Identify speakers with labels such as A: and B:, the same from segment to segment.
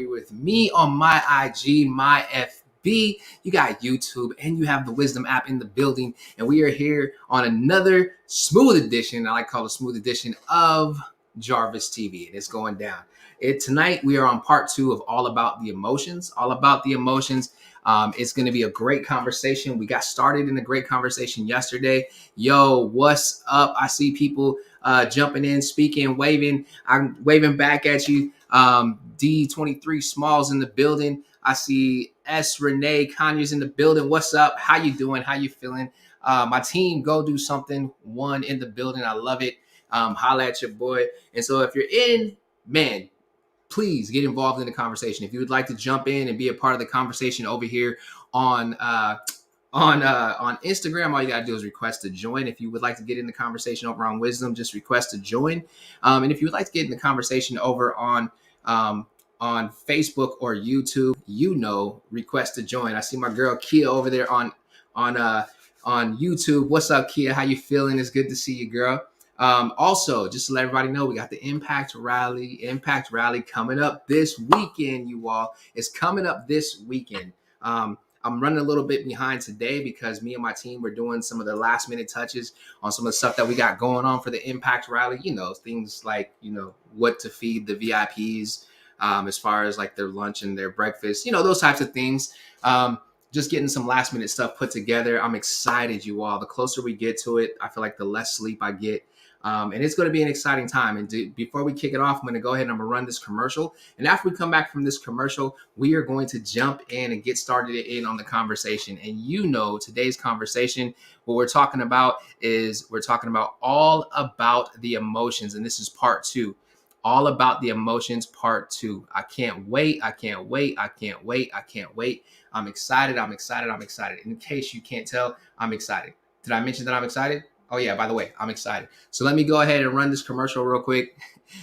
A: with me on my IG, my FB. You got YouTube and you have the Wisdom app in the building. And we are here on another smooth edition, I like to call it a smooth edition of Jarvis TV. And it's going down. Tonight we are on part 2 of All About the Emotions. All About the Emotions. It's going to be a great conversation. We got started in a great conversation yesterday. Yo, what's up? I see people jumping in, speaking, waving. I'm waving back at you. D23 Smalls in the building. I see S Renee Conyers in the building. What's up? How you doing? How you feeling? My team, Go Do Something, one in the building. I love it. Holla at your boy. And so if you're in, man, please get involved in the conversation. If you would like to jump in and be a part of the conversation over here on Instagram, all you gotta do is request to join. If you would like to get in the conversation over on Wisdom, just request to join. And if you would like to get in the conversation over on Facebook or YouTube, request to join. I see my girl Kia over there on YouTube. What's up, Kia? How you feeling? It's good to see you, girl. Also, just to let everybody know, we got the Impact Rally coming up this weekend, you all. It's coming up this weekend. I'm running a little bit behind today because me and my team were doing some of the last minute touches on some of the stuff that we got going on for the Impact Rally. Things like, what to feed the VIPs as far as like their lunch and their breakfast, those types of things. Just getting some last minute stuff put together. I'm excited, you all. The closer we get to it, I feel like the less sleep I get. And it's going to be an exciting time. And before we kick it off, I'm going to go ahead and I'm going to run this commercial. And after we come back from this commercial, we are going to jump in and get started in on the conversation. And today's conversation, what we're talking about is all about the emotions. And this is part 2. All about the emotions, part 2. I can't wait. I can't wait. I can't wait. I can't wait. I'm excited. I'm excited. I'm excited. In case you can't tell, I'm excited. Did I mention that I'm excited? Oh yeah, by the way, I'm excited. So let me go ahead and run this commercial real quick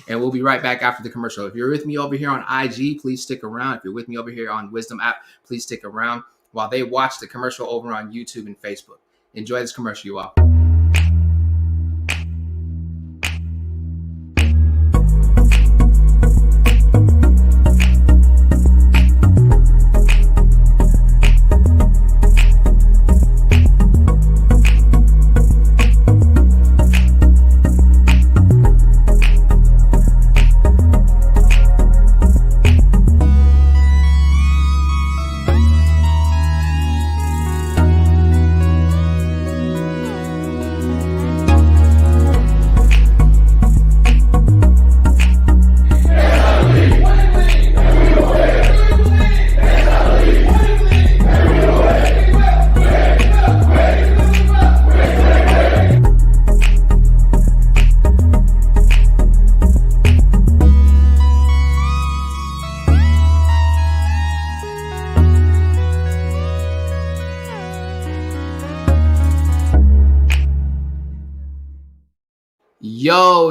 A: and we'll be right back after the commercial. If you're with me over here on IG, please stick around. If you're with me over here on Wisdom app, please stick around while they watch the commercial over on YouTube and Facebook. Enjoy this commercial, you all.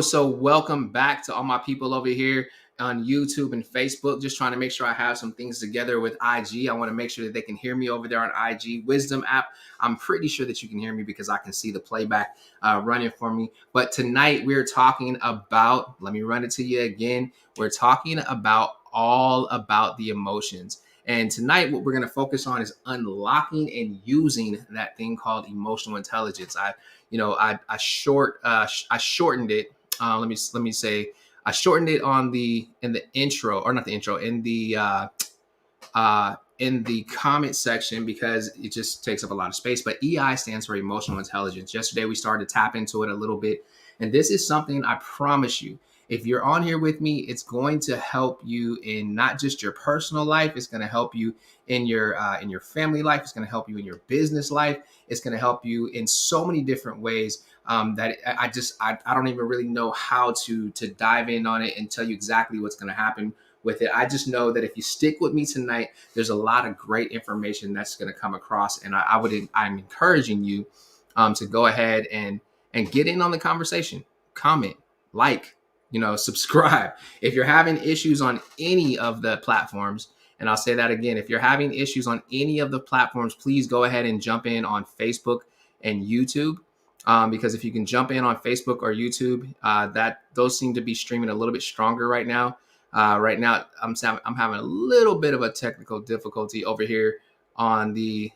A: So welcome back to all my people over here on YouTube and Facebook. Just trying to make sure I have some things together with IG. I want to make sure that they can hear me over there on IG Wisdom app. I'm pretty sure that you can hear me because I can see the playback running for me. But tonight we're talking about, let me run it to you again. We're talking about all about the emotions. And tonight, what we're going to focus on is unlocking and using that thing called emotional intelligence. I shortened it. Let me say I shortened it in the intro, or not the intro, in the comment section because it just takes up a lot of space. But EI stands for emotional intelligence. Yesterday we started to tap into it a little bit, and this is something I promise you. If you're on here with me, it's going to help you in not just your personal life. It's going to help you in your family life. It's going to help you in your business life. It's going to help you in so many different ways that I don't even really know how to dive in on it and tell you exactly what's going to happen with it. I just know that if you stick with me tonight, there's a lot of great information that's going to come across, and I'm encouraging you to go ahead and get in on the conversation. Comment, like. Subscribe. If you're having issues on any of the platforms, and I'll say that again, if you're having issues on any of the platforms, please go ahead and jump in on Facebook and YouTube. Because if you can jump in on Facebook or YouTube, those seem to be streaming a little bit stronger right now. Right now, I'm having a little bit of a technical difficulty on the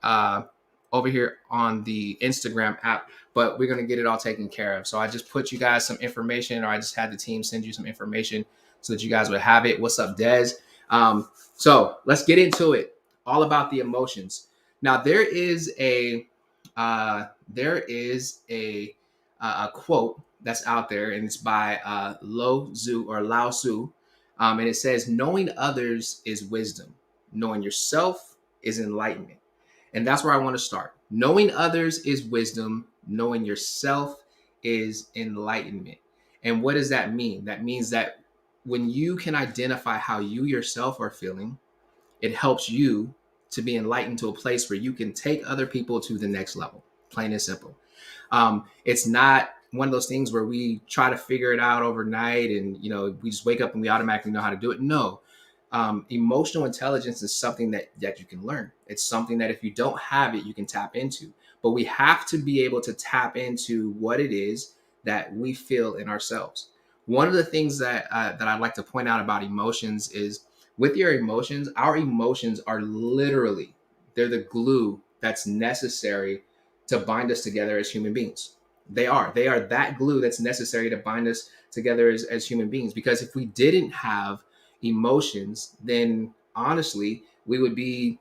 A: uh, over here on the Instagram app, but we're gonna get it all taken care of. So I just put you guys some information, or I just had the team send you some information so that you guys would have it. What's up, Des? So let's get into it. All about the emotions. Now there is a quote that's out there, and it's by Lao Tzu, and it says, "Knowing others is wisdom. Knowing yourself is enlightenment." And that's where I want to start. Knowing others is wisdom. Knowing yourself is enlightenment. And what does that mean? That means that when you can identify how you yourself are feeling, it helps you to be enlightened to a place where you can take other people to the next level. Plain and simple. It's not one of those things where we try to figure it out overnight and we just wake up and we automatically know how to do it. No, emotional intelligence is something that you can learn. It's something that if you don't have it, you can tap into. But we have to be able to tap into what it is that we feel in ourselves. One of the things that I'd like to point out about emotions is, with your emotions, our emotions are literally, they're the glue that's necessary to bind us together as human beings. They are that glue that's necessary to bind us together as human beings. Because if we didn't have emotions, then honestly, we would be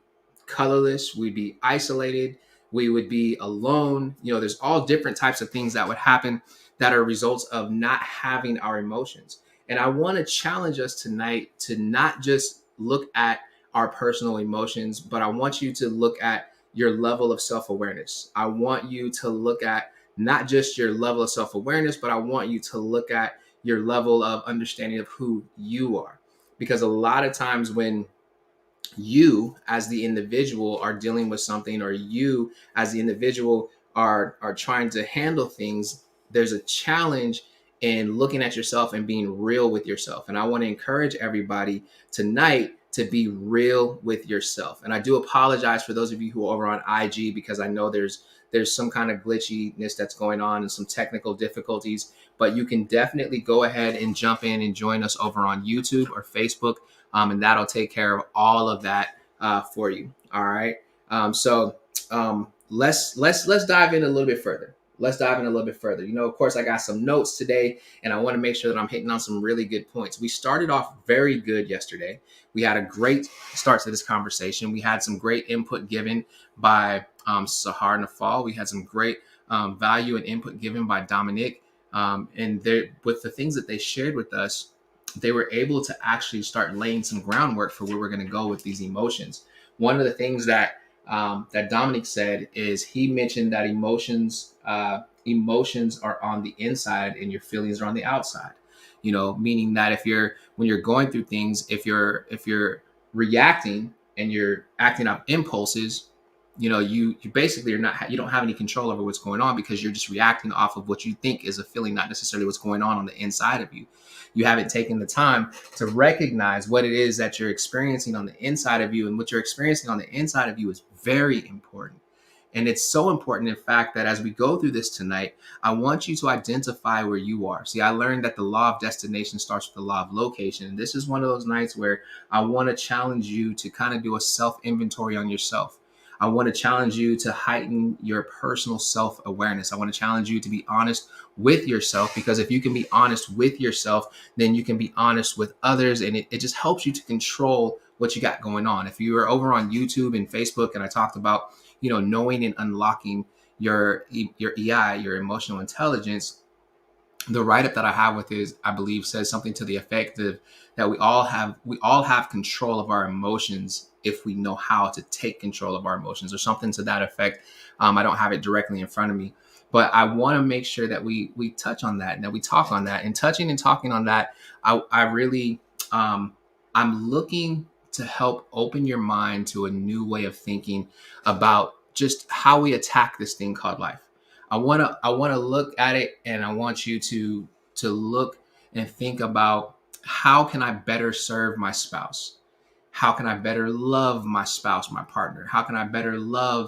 A: colorless, we'd be isolated, we would be alone. There's all different types of things that would happen that are results of not having our emotions. And I want to challenge us tonight to not just look at our personal emotions, but I want you to look at your level of self-awareness. I want you to look at not just your level of self-awareness, but I want you to look at your level of understanding of who you are. Because a lot of times when you as the individual are dealing with something, or you as the individual are trying to handle things, there's a challenge in looking at yourself and being real with yourself. And I want to encourage everybody tonight to be real with yourself. And I do apologize for those of you who are over on IG, because I know there's some kind of glitchiness that's going on and some technical difficulties. But you can definitely go ahead and jump in and join us over on YouTube or Facebook, and that'll take care of all of that for you. All right. Let's dive in a little bit further. Let's dive in a little bit further. Of course, I got some notes today, and I want to make sure that I'm hitting on some really good points. We started off very good yesterday. We had a great start to this conversation. We had some great input given by Sahar Nafal. We had some great value and input given by Dominic. And with the things that they shared with us, they were able to actually start laying some groundwork for where we're going to go with these emotions. One of the things that Dominic said is, he mentioned that emotions are on the inside and your feelings are on the outside. Meaning that when you're going through things, if you're reacting and you're acting out impulses, you basically you don't have any control over what's going on, because you're just reacting off of what you think is a feeling, not necessarily what's going on the inside of you. You haven't taken the time to recognize what it is that you're experiencing on the inside of you. And what you're experiencing on the inside of you is very important. And it's so important, in fact, that as we go through this tonight, I want you to identify where you are. See, I learned that the law of destination starts with the law of location. And this is one of those nights where I want to challenge you to kind of do a self-inventory on yourself. I want to challenge you to heighten your personal self-awareness. I want to challenge you to be honest with yourself, because if you can be honest with yourself, then you can be honest with others. And it just helps you to control what you got going on. If you were over on YouTube and Facebook, and I talked about, knowing and unlocking your EI, your emotional intelligence, the write-up that I have with is, I believe, says something to the effect of that we all have control of our emotions if we know how to take control of our emotions, or something to that effect. I don't have it directly in front of me, but I want to make sure that we touch on that and that we talk on that. And touching and talking on that, I really I'm looking to help open your mind to a new way of thinking about just how we attack this thing called life. I want to look at it, and I want you to look and think about, how can I better serve my spouse? How can I better love my spouse, my partner? How can I better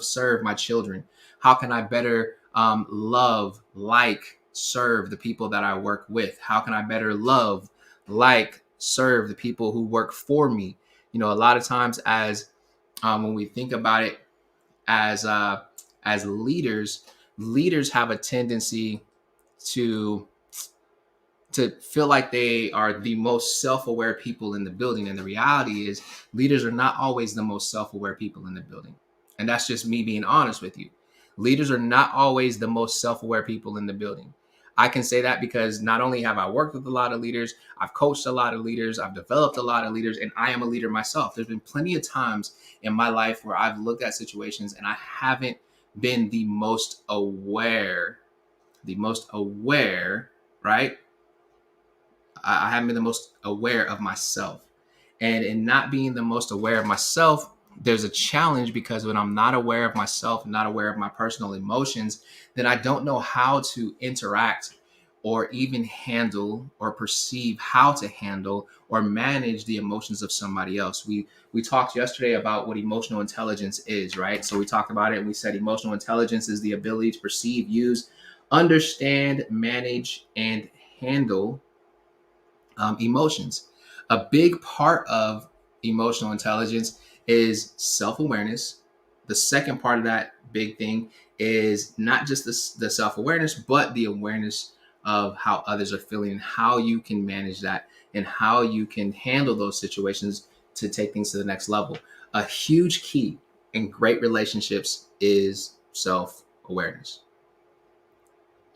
A: serve my children? How can I better serve the people that I work with? How can I better love, serve, the people who work for me. A lot of times, as when we think about it as leaders, leaders have a tendency to feel like they are the most self-aware people in the building, and the reality is leaders are not always the most self-aware people in the building. And that's just me being honest with you. Leaders are not always the most self-aware people in the building. I can say that because not only have I worked with a lot of leaders, I've coached a lot of leaders, I've developed a lot of leaders, and I am a leader myself. There's been plenty of times in my life where I've looked at situations and I haven't been the most aware, right? I haven't been the most aware of myself. And in not being the most aware of myself, there's a challenge, because when I'm not aware of myself, not aware of my personal emotions, then I don't know how to interact or even handle or perceive how to handle or manage the emotions of somebody else. We talked yesterday about what emotional intelligence is, right? So we talked about it and we said emotional intelligence is the ability to perceive, use, understand, manage, and handle emotions. A big part of emotional intelligence is self awareness. The second part of that big thing is not just the self awareness, but the awareness of how others are feeling and how you can manage that and how you can handle those situations to take things to the next level. A huge key in great relationships is self awareness.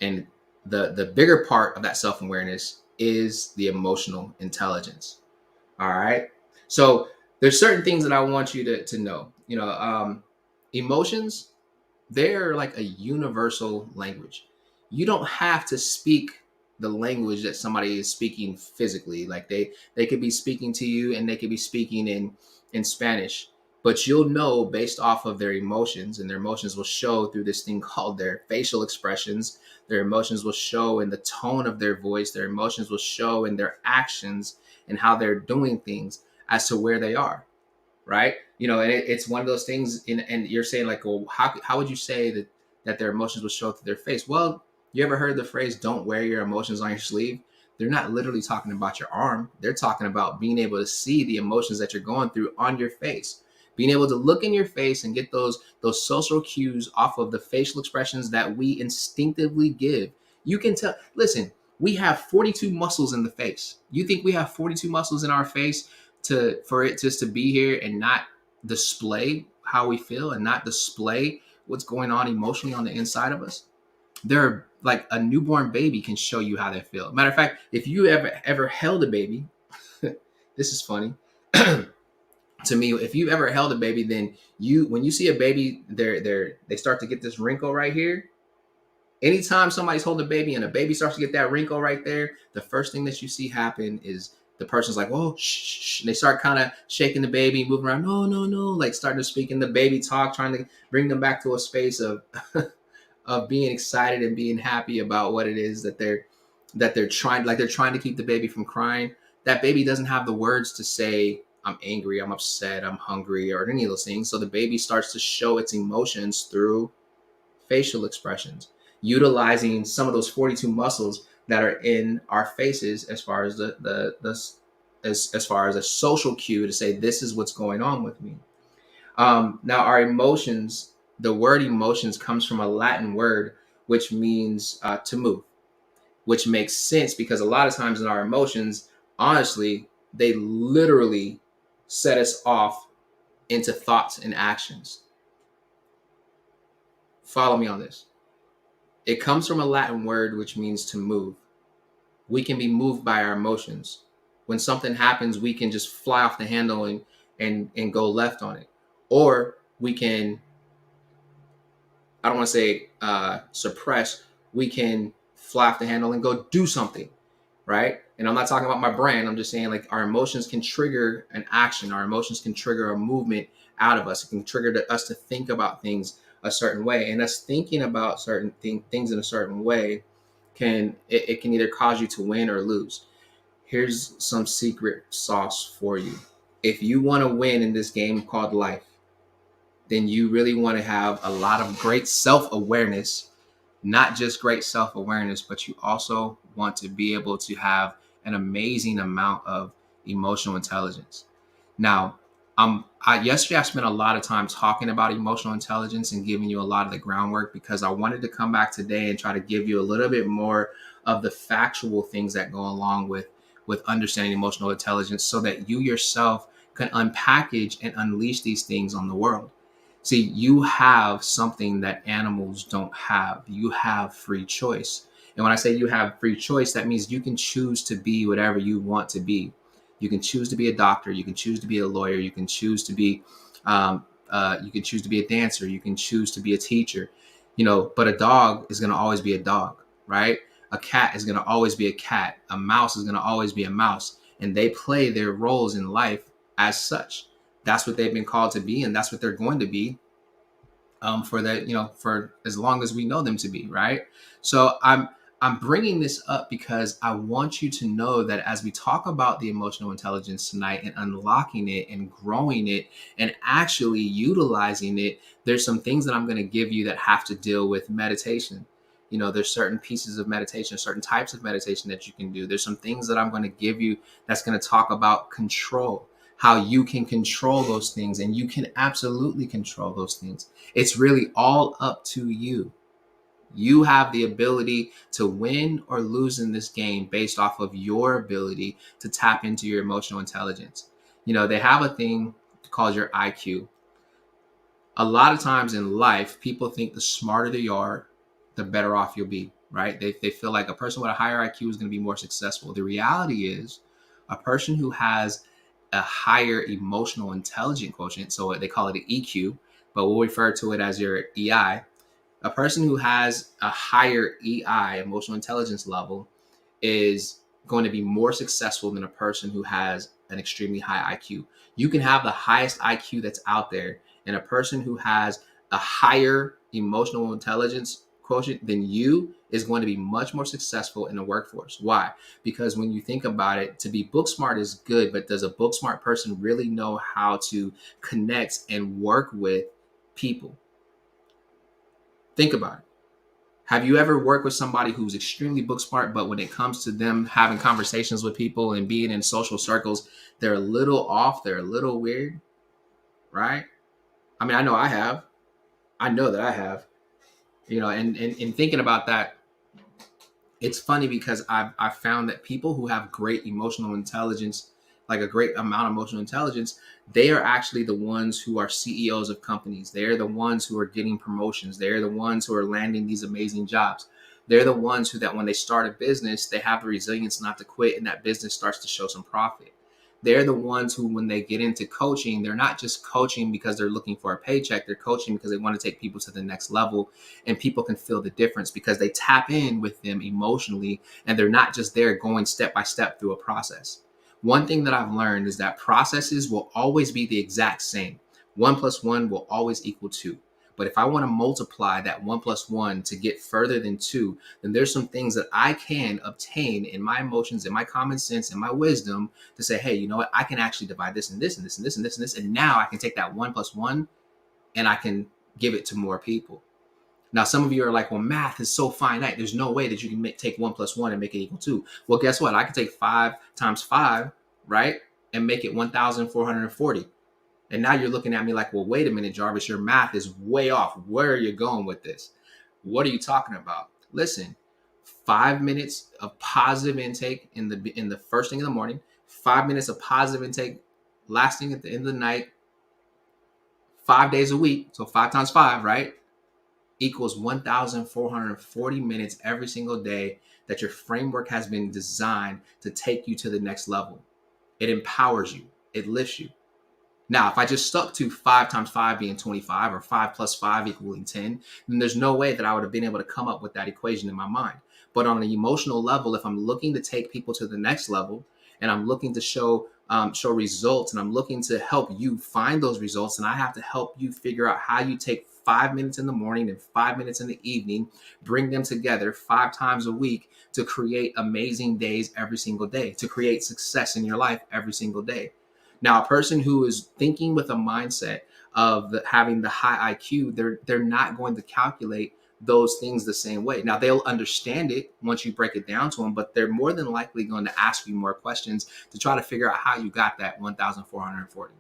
A: And the bigger part of that self-awareness is the emotional intelligence. All right. So there's certain things that I want you to know. Emotions, they're like a universal language. You don't have to speak the language that somebody is speaking physically. Like they could be speaking to you and they could be speaking in Spanish, but you'll know based off of their emotions, and their emotions will show through this thing called their facial expressions. Their emotions will show in the tone of their voice. Their emotions will show in their actions and how they're doing things as to where they are, right? And it's one of those things. And you're saying like, well, how would you say that their emotions will show through their face? Well, you ever heard the phrase "don't wear your emotions on your sleeve"? They're not literally talking about your arm. They're talking about being able to see the emotions that you're going through on your face, being able to look in your face and get those social cues off of the facial expressions that we instinctively give. You can tell. Listen, we have 42 muscles in the face. You think we have 42 muscles in our face for it just to be here and not display how we feel and not display what's going on emotionally on the inside of us? They're like a newborn baby can show you how they feel. Matter of fact, if you ever held a baby, this is funny to me. If you've ever held a baby, then when you see a baby, they start to get this wrinkle right here. Anytime somebody's holding a baby and a baby starts to get that wrinkle right there, the first thing that you see happen is the person's like, "Whoa, shh, shh." And they start kind of shaking the baby, moving around, no, no, no, like starting to speak in the baby talk, trying to bring them back to a space of of being excited and being happy about what it is that they're trying to keep the baby from crying. That baby doesn't have the words to say, "I'm angry, I'm upset, I'm hungry," or any of those things. So the baby starts to show its emotions through facial expressions, utilizing some of those 42 muscles that are in our faces as far as as far as a social cue to say this is what's going on with me. Now, our emotions, the word emotions comes from a Latin word which means to move, which makes sense because a lot of times in our emotions, honestly, they literally set us off into thoughts and actions. Follow me on this. It comes from a Latin word which means to move. We can be moved by our emotions. When something happens, we can just fly off the handle and go left on it. Or we can, I don't want to say suppress, we can fly off the handle and go do something, right? And I'm not talking about my brain. I'm just saying like our emotions can trigger an action. Our emotions can trigger a movement out of us. It can trigger us to think about things a certain way. And us thinking about certain things in a certain way it can either cause you to win or lose. Here's some secret sauce for you. If you want to win in this game called life, then you really want to have a lot of great self-awareness. Not just great self-awareness, but you also want to be able to have an amazing amount of emotional intelligence. Now, yesterday I spent a lot of time talking about emotional intelligence and giving you a lot of the groundwork because I wanted to come back today and try to give you a little bit more of the factual things that go along with understanding emotional intelligence so that you yourself can unpackage and unleash these things on the world. See, you have something that animals don't have. You have free choice. And when I say you have free choice, that means you can choose to be whatever you want to be. You can choose to be a doctor. You can choose to be a lawyer. You can choose to be, you can choose to be a dancer. You can choose to be a teacher. But a dog is going to always be a dog, right? A cat is going to always be a cat. A mouse is going to always be a mouse, and they play their roles in life as such. That's what they've been called to be, and that's what they're going to be for that, for as long as we know them to be, right? So I'm bringing this up because I want you to know that as we talk about the emotional intelligence tonight and unlocking it and growing it and actually utilizing it, there's some things that I'm going to give you that have to deal with meditation. There's certain pieces of meditation, certain types of meditation that you can do. There's some things that I'm going to give you that's going to talk about control, how you can control those things, and you can absolutely control those things. It's really all up to you. You have the ability to win or lose in this game based off of your ability to tap into your emotional intelligence. They have a thing called your IQ. A lot of times in life, people think the smarter they are, the better off you'll be, right? They feel like a person with a higher IQ is going to be more successful. The reality is, a person who has a higher emotional intelligence quotient, so they call it an EQ, but we'll refer to it as your EI. A person who has a higher EI, emotional intelligence level, is going to be more successful than a person who has an extremely high IQ. You can have the highest IQ that's out there, and a person who has a higher emotional intelligence quotient than you is going to be much more successful in the workforce. Why? Because when you think about it, to be book smart is good, but does a book smart person really know how to connect and work with people? Think about it. Have you ever worked with somebody who's extremely book smart, but when it comes to them having conversations with people and being in social circles, they're a little off, they're a little weird, right? I mean, I know I have. I know that I have. And thinking about that, it's funny because I've found that people who have great emotional intelligence, like a great amount of emotional intelligence, they are actually the ones who are CEOs of companies. They're the ones who are getting promotions. They're the ones who are landing these amazing jobs. They're the ones who, that when they start a business, they have the resilience not to quit, and that business starts to show some profit. They're the ones who, when they get into coaching, they're not just coaching because they're looking for a paycheck. They're coaching because they want to take people to the next level, and people can feel the difference because they tap in with them emotionally, and they're not just there going step by step through a process. One thing that I've learned is that processes will always be the exact same. 1 plus 1 will always equal 2. But if I want to multiply that 1 plus 1 to get further than 2, then there's some things that I can obtain in my emotions, in my common sense, in my wisdom to say, hey, you know what? I can actually divide this and this and this and this and this and this. And now I can take that 1 plus 1 and I can give it to more people. Now, some of you are like, well, math is so finite. There's no way that you can take 1 plus 1 and make it equal 2. Well, guess what? I can take 5 times 5, right? And make it 1,440. And now you're looking at me like, well, wait a minute, Jarvis, your math is way off. Where are you going with this? What are you talking about? Listen, 5 minutes of positive intake in the first thing in the morning, 5 minutes of positive intake last thing at the end of the night, 5 days a week. So 5 times 5, right? Equals 1,440 minutes every single day that your framework has been designed to take you to the next level. It empowers you. It lifts you. Now, if I just stuck to 5 times 5 being 25 or 5 plus 5 equaling 10, then there's no way that I would have been able to come up with that equation in my mind. But on an emotional level, if I'm looking to take people to the next level and I'm looking to show results and I'm looking to help you find those results, and I have to help you figure out how you take 5 minutes in the morning and 5 minutes in the evening, bring them together 5 times a week to create amazing days every single day, to create success in your life every single day. Now, a person who is thinking with a mindset of having the high IQ, they're not going to calculate those things the same way. Now, they'll understand it once you break it down to them, but they're more than likely going to ask you more questions to try to figure out how you got that 1,440.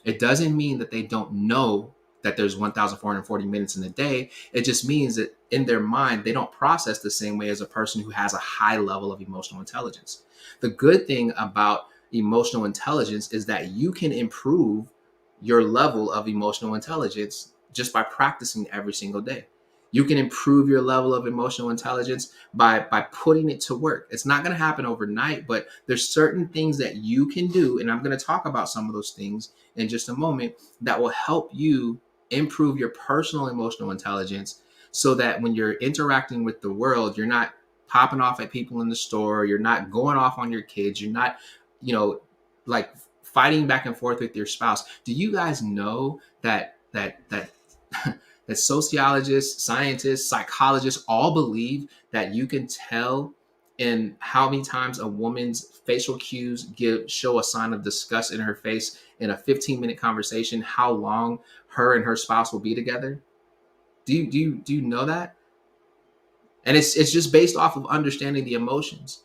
A: It doesn't mean that they don't know that there's 1,440 minutes in a day. It just means that in their mind, they don't process the same way as a person who has a high level of emotional intelligence. The good thing about emotional intelligence is that you can improve your level of emotional intelligence just by practicing every single day. You can improve your level of emotional intelligence by putting it to work. It's not going to happen overnight, but there's certain things that you can do, and I'm going to talk about some of those things in just a moment, that will help you improve your personal emotional intelligence, so that when you're interacting with the world, you're not popping off at people in the store, you're not going off on your kids, you're not, like fighting back and forth with your spouse. Do you guys know that that sociologists, scientists, psychologists all believe that you can tell in how many times a woman's facial cues show a sign of disgust in her face in a 15-minute conversation, how long her and her spouse will be together? Do you know that? And it's just based off of understanding the emotions.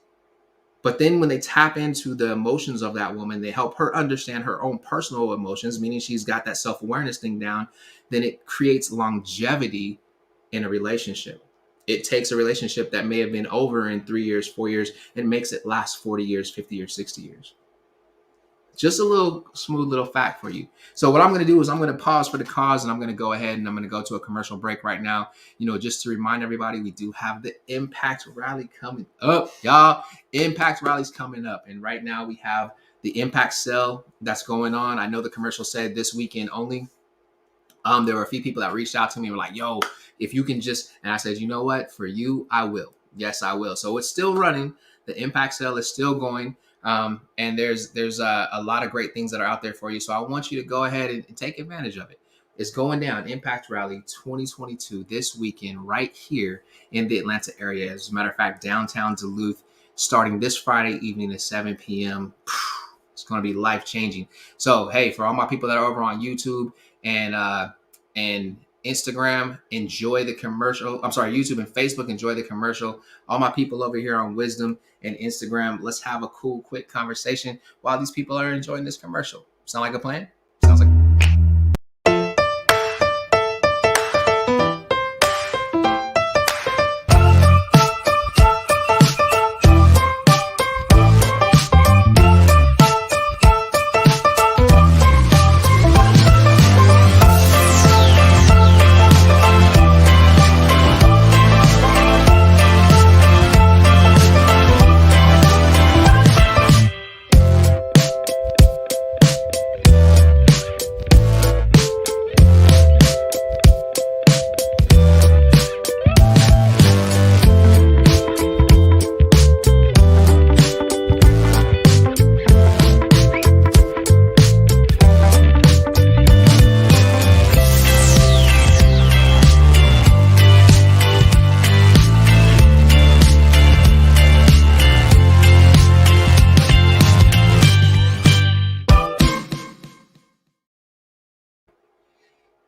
A: But then when they tap into the emotions of that woman, they help her understand her own personal emotions, meaning she's got that self-awareness thing down, then it creates longevity in a relationship. It takes a relationship that may have been over in 3 years, 4 years, and makes it last 40 years, 50 years, 60 years. Just a little smooth little fact for you. So what I'm going to do is I'm going to pause for the cause, and I'm going to go ahead and I'm going to go to a commercial break right now. Just to remind everybody, we do have the Impact Rally coming up, y'all. Impact Rally's coming up. And right now we have the Impact Sale that's going on. I know the commercial said this weekend only. There were a few people that reached out to me and were like, yo, if you can just, and I said, you know what, for you, I will. Yes, I will. So it's still running. The Impact Sale is still going. And there's a lot of great things that are out there for you. So I want you to go ahead and take advantage of it. It's going down, Impact Rally 2022 this weekend right here in the Atlanta area. As a matter of fact, downtown Duluth, starting this Friday evening at 7 p.m. It's going to be life changing. So, hey, for all my people that are over on YouTube and Instagram, enjoy the commercial. I'm sorry, YouTube and Facebook, enjoy the commercial. All my people over here on Wisdom and Instagram, let's have a cool, quick conversation while these people are enjoying this commercial. Sound like a plan? Sounds like.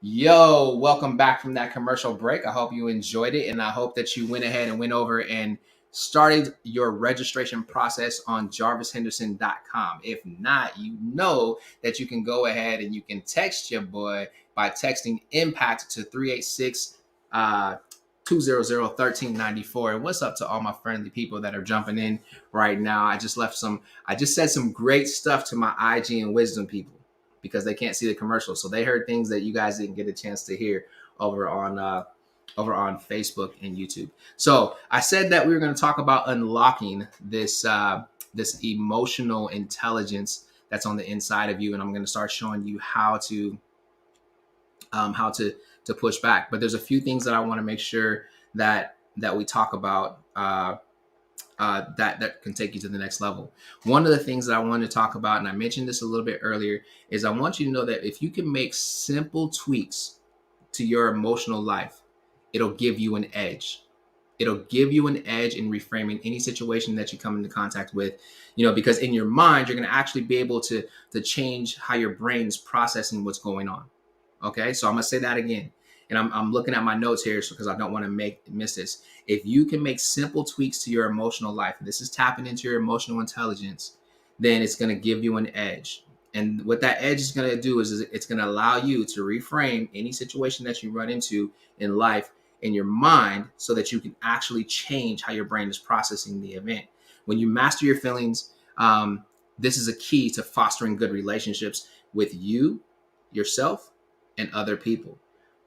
A: Yo, welcome back from that commercial break. I hope you enjoyed it, and I hope that you went ahead and went over and started your registration process on jarvishenderson.com. If not, you know that you can go ahead and you can text your boy by texting impact to 386 200 1394. And what's up to all my friendly people that are jumping in right now? I just said some great stuff to my IG and Wisdom people, because they can't see the commercial. So they heard things that you guys didn't get a chance to hear over on Facebook and YouTube. So I said that we were going to talk about unlocking this emotional intelligence that's on the inside of you, and I'm going to start showing you how to push back. But there's a few things that I want to make sure that we talk about that can take you to the next level. One of the things that I want to talk about, and I mentioned this a little bit earlier, is I want you to know that if you can make simple tweaks to your emotional life, it'll give you an edge. It'll give you an edge in reframing any situation that you come into contact with, because in your mind, you're going to actually be able to change how your brain is processing what's going on. Okay, so I'm going to say that again. and I'm looking at my notes here because I don't want to miss this. If you can make simple tweaks to your emotional life, and this is tapping into your emotional intelligence, then it's going to give you an edge. And what that edge is going to do is it's going to allow you to reframe any situation that you run into in life in your mind so that you can actually change how your brain is processing the event. When you master your feelings, this is a key to fostering good relationships with you, yourself, and other people.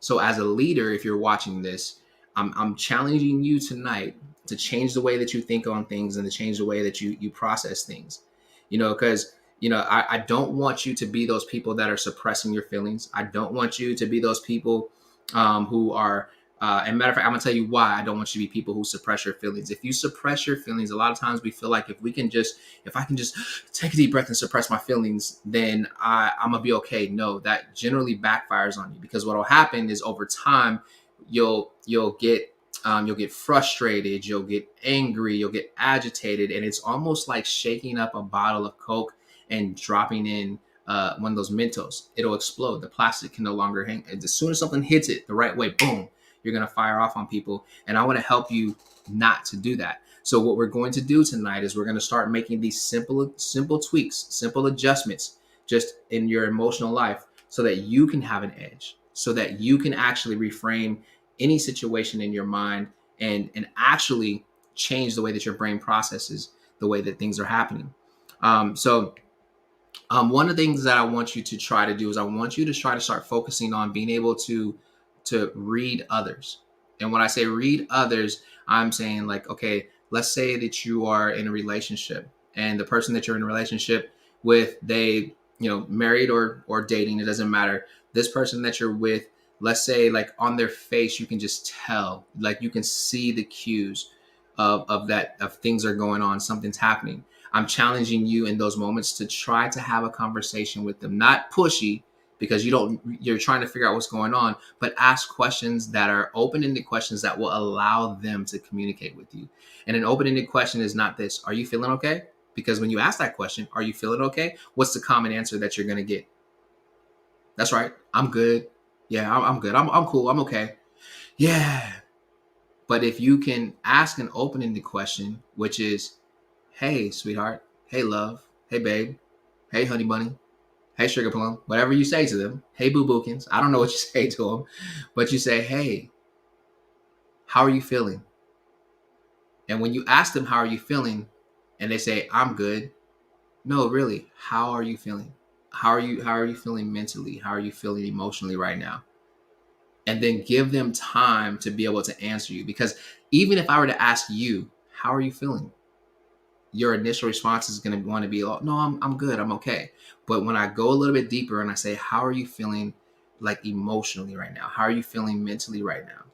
A: So, as a leader, if you're watching this, I'm challenging you tonight to change the way that you think on things and to change the way that you process things. Because I don't want you to be those people that are suppressing your feelings. I don't want you to be those people who are and matter of fact, I'm gonna tell you why I don't want you to be people who suppress your feelings. If you suppress your feelings, a lot of times we feel like if I can just take a deep breath and suppress my feelings, then I'm gonna be okay. No, that generally backfires on you, because what will happen is over time, you'll get frustrated, you'll get angry, you'll get agitated, and it's almost like shaking up a bottle of Coke and dropping in one of those Mentos. It'll explode. The plastic can no longer hang. As soon as something hits it the right way, boom, you're going to fire off on people. And I want to help you not to do that. So what we're going to do tonight is we're going to start making these simple tweaks, simple adjustments just in your emotional life so that you can have an edge, so that you can actually reframe any situation in your mind and actually change the way that your brain processes the way that things are happening. One of the things that I want you to try to do is I want you to try to start focusing on being able to read others. And when I say read others, I'm saying like, okay, let's say that you are in a relationship and the person that you're in a relationship with, they, married or dating, it doesn't matter. This person that you're with, let's say like on their face, you can just tell, like you can see the cues of things are going on, something's happening. I'm challenging you in those moments to try to have a conversation with them, not pushy, because you're trying to figure out what's going on, but ask questions that are open-ended questions that will allow them to communicate with you. And an open-ended question is not this: are you feeling okay? Because when you ask that question, are you feeling okay, what's the common answer that you're going to get? That's right, I'm good. Yeah, I'm good. I'm cool. I'm okay. Yeah. But if you can ask an open-ended question, which is, hey, sweetheart. Hey, love. Hey, babe. Hey, honey bunny. Hey, sugar plum. Whatever you say to them. Hey, boo bookins. I don't know what you say to them, but you say, hey, how are you feeling? And when you ask them, how are you feeling? And they say, I'm good. No, really, how are you feeling? How are you feeling mentally? How are you feeling emotionally right now? And then give them time to be able to answer you. Because even if I were to ask you, how are you feeling? Your initial response is going to want to be, oh, no, I'm good. I'm okay. But when I go a little bit deeper and I say, how are you feeling like emotionally right now? How are you feeling mentally right now?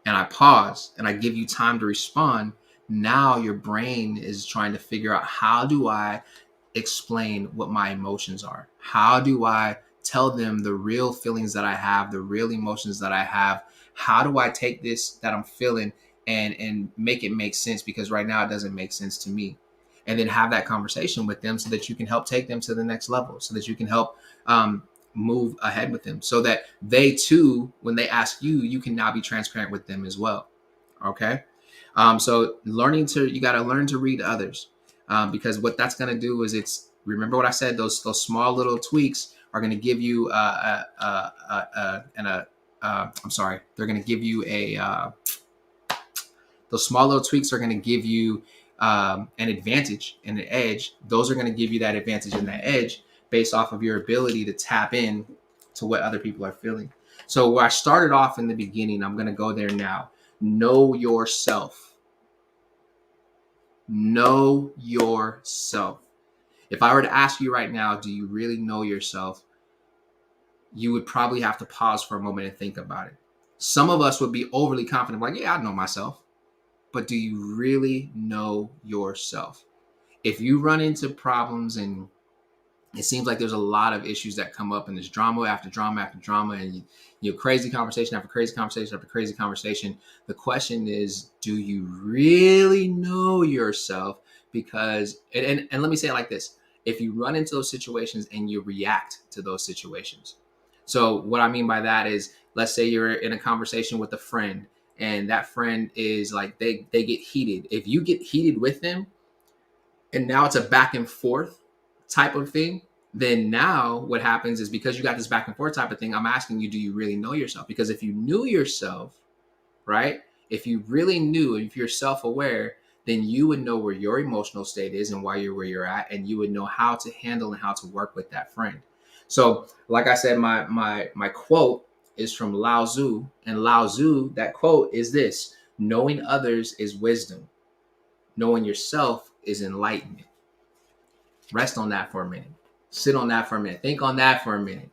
A: And I pause and I give you time to respond. Now your brain is trying to figure out, how do I explain what my emotions are? How do I tell them the real feelings that I have, the real emotions that I have? How do I take this that I'm feeling and make it make sense? Because right now it doesn't make sense to me. And then have that conversation with them so that you can help take them to the next level, so that you can help move ahead with them, so that they too, when they ask you, you can now be transparent with them as well. Okay. So you got to learn to read others, because what that's going to do is, remember what I said, those small little tweaks are going to give you I'm sorry, they're going to give you those small little tweaks are going to give you an advantage and an edge. Those are going to give you that advantage and that edge based off of your ability to tap in to what other people are feeling. So where I started off in the beginning, I'm going to go there now. Know yourself. Know yourself. If I were to ask you right now, do you really know yourself? You would probably have to pause for a moment and think about it. Some of us would be overly confident, like, yeah, I know myself. But do you really know yourself? If you run into problems and it seems like there's a lot of issues that come up, and there's drama after drama after drama, and crazy conversation after crazy conversation after crazy conversation, the question is, do you really know yourself? Because and let me say it like this: if you run into those situations and you react to those situations, So what I mean by that is, let's say you're in a conversation with a friend, and that friend is like, they get heated. If you get heated with them, and now it's a back and forth type of thing, then now what happens is, because you got this back and forth type of thing, I'm asking you, do you really know yourself? Because if you knew yourself, right? If you really knew, if you're self-aware, then you would know where your emotional state is and why you're where you're at, and you would know how to handle and how to work with that friend. So, like I said, my quote is from Lao Tzu, and Lao Tzu, that quote is this: knowing others is wisdom, knowing yourself is enlightenment. Rest on that for a minute. Sit on that for a minute. Think on that for a minute.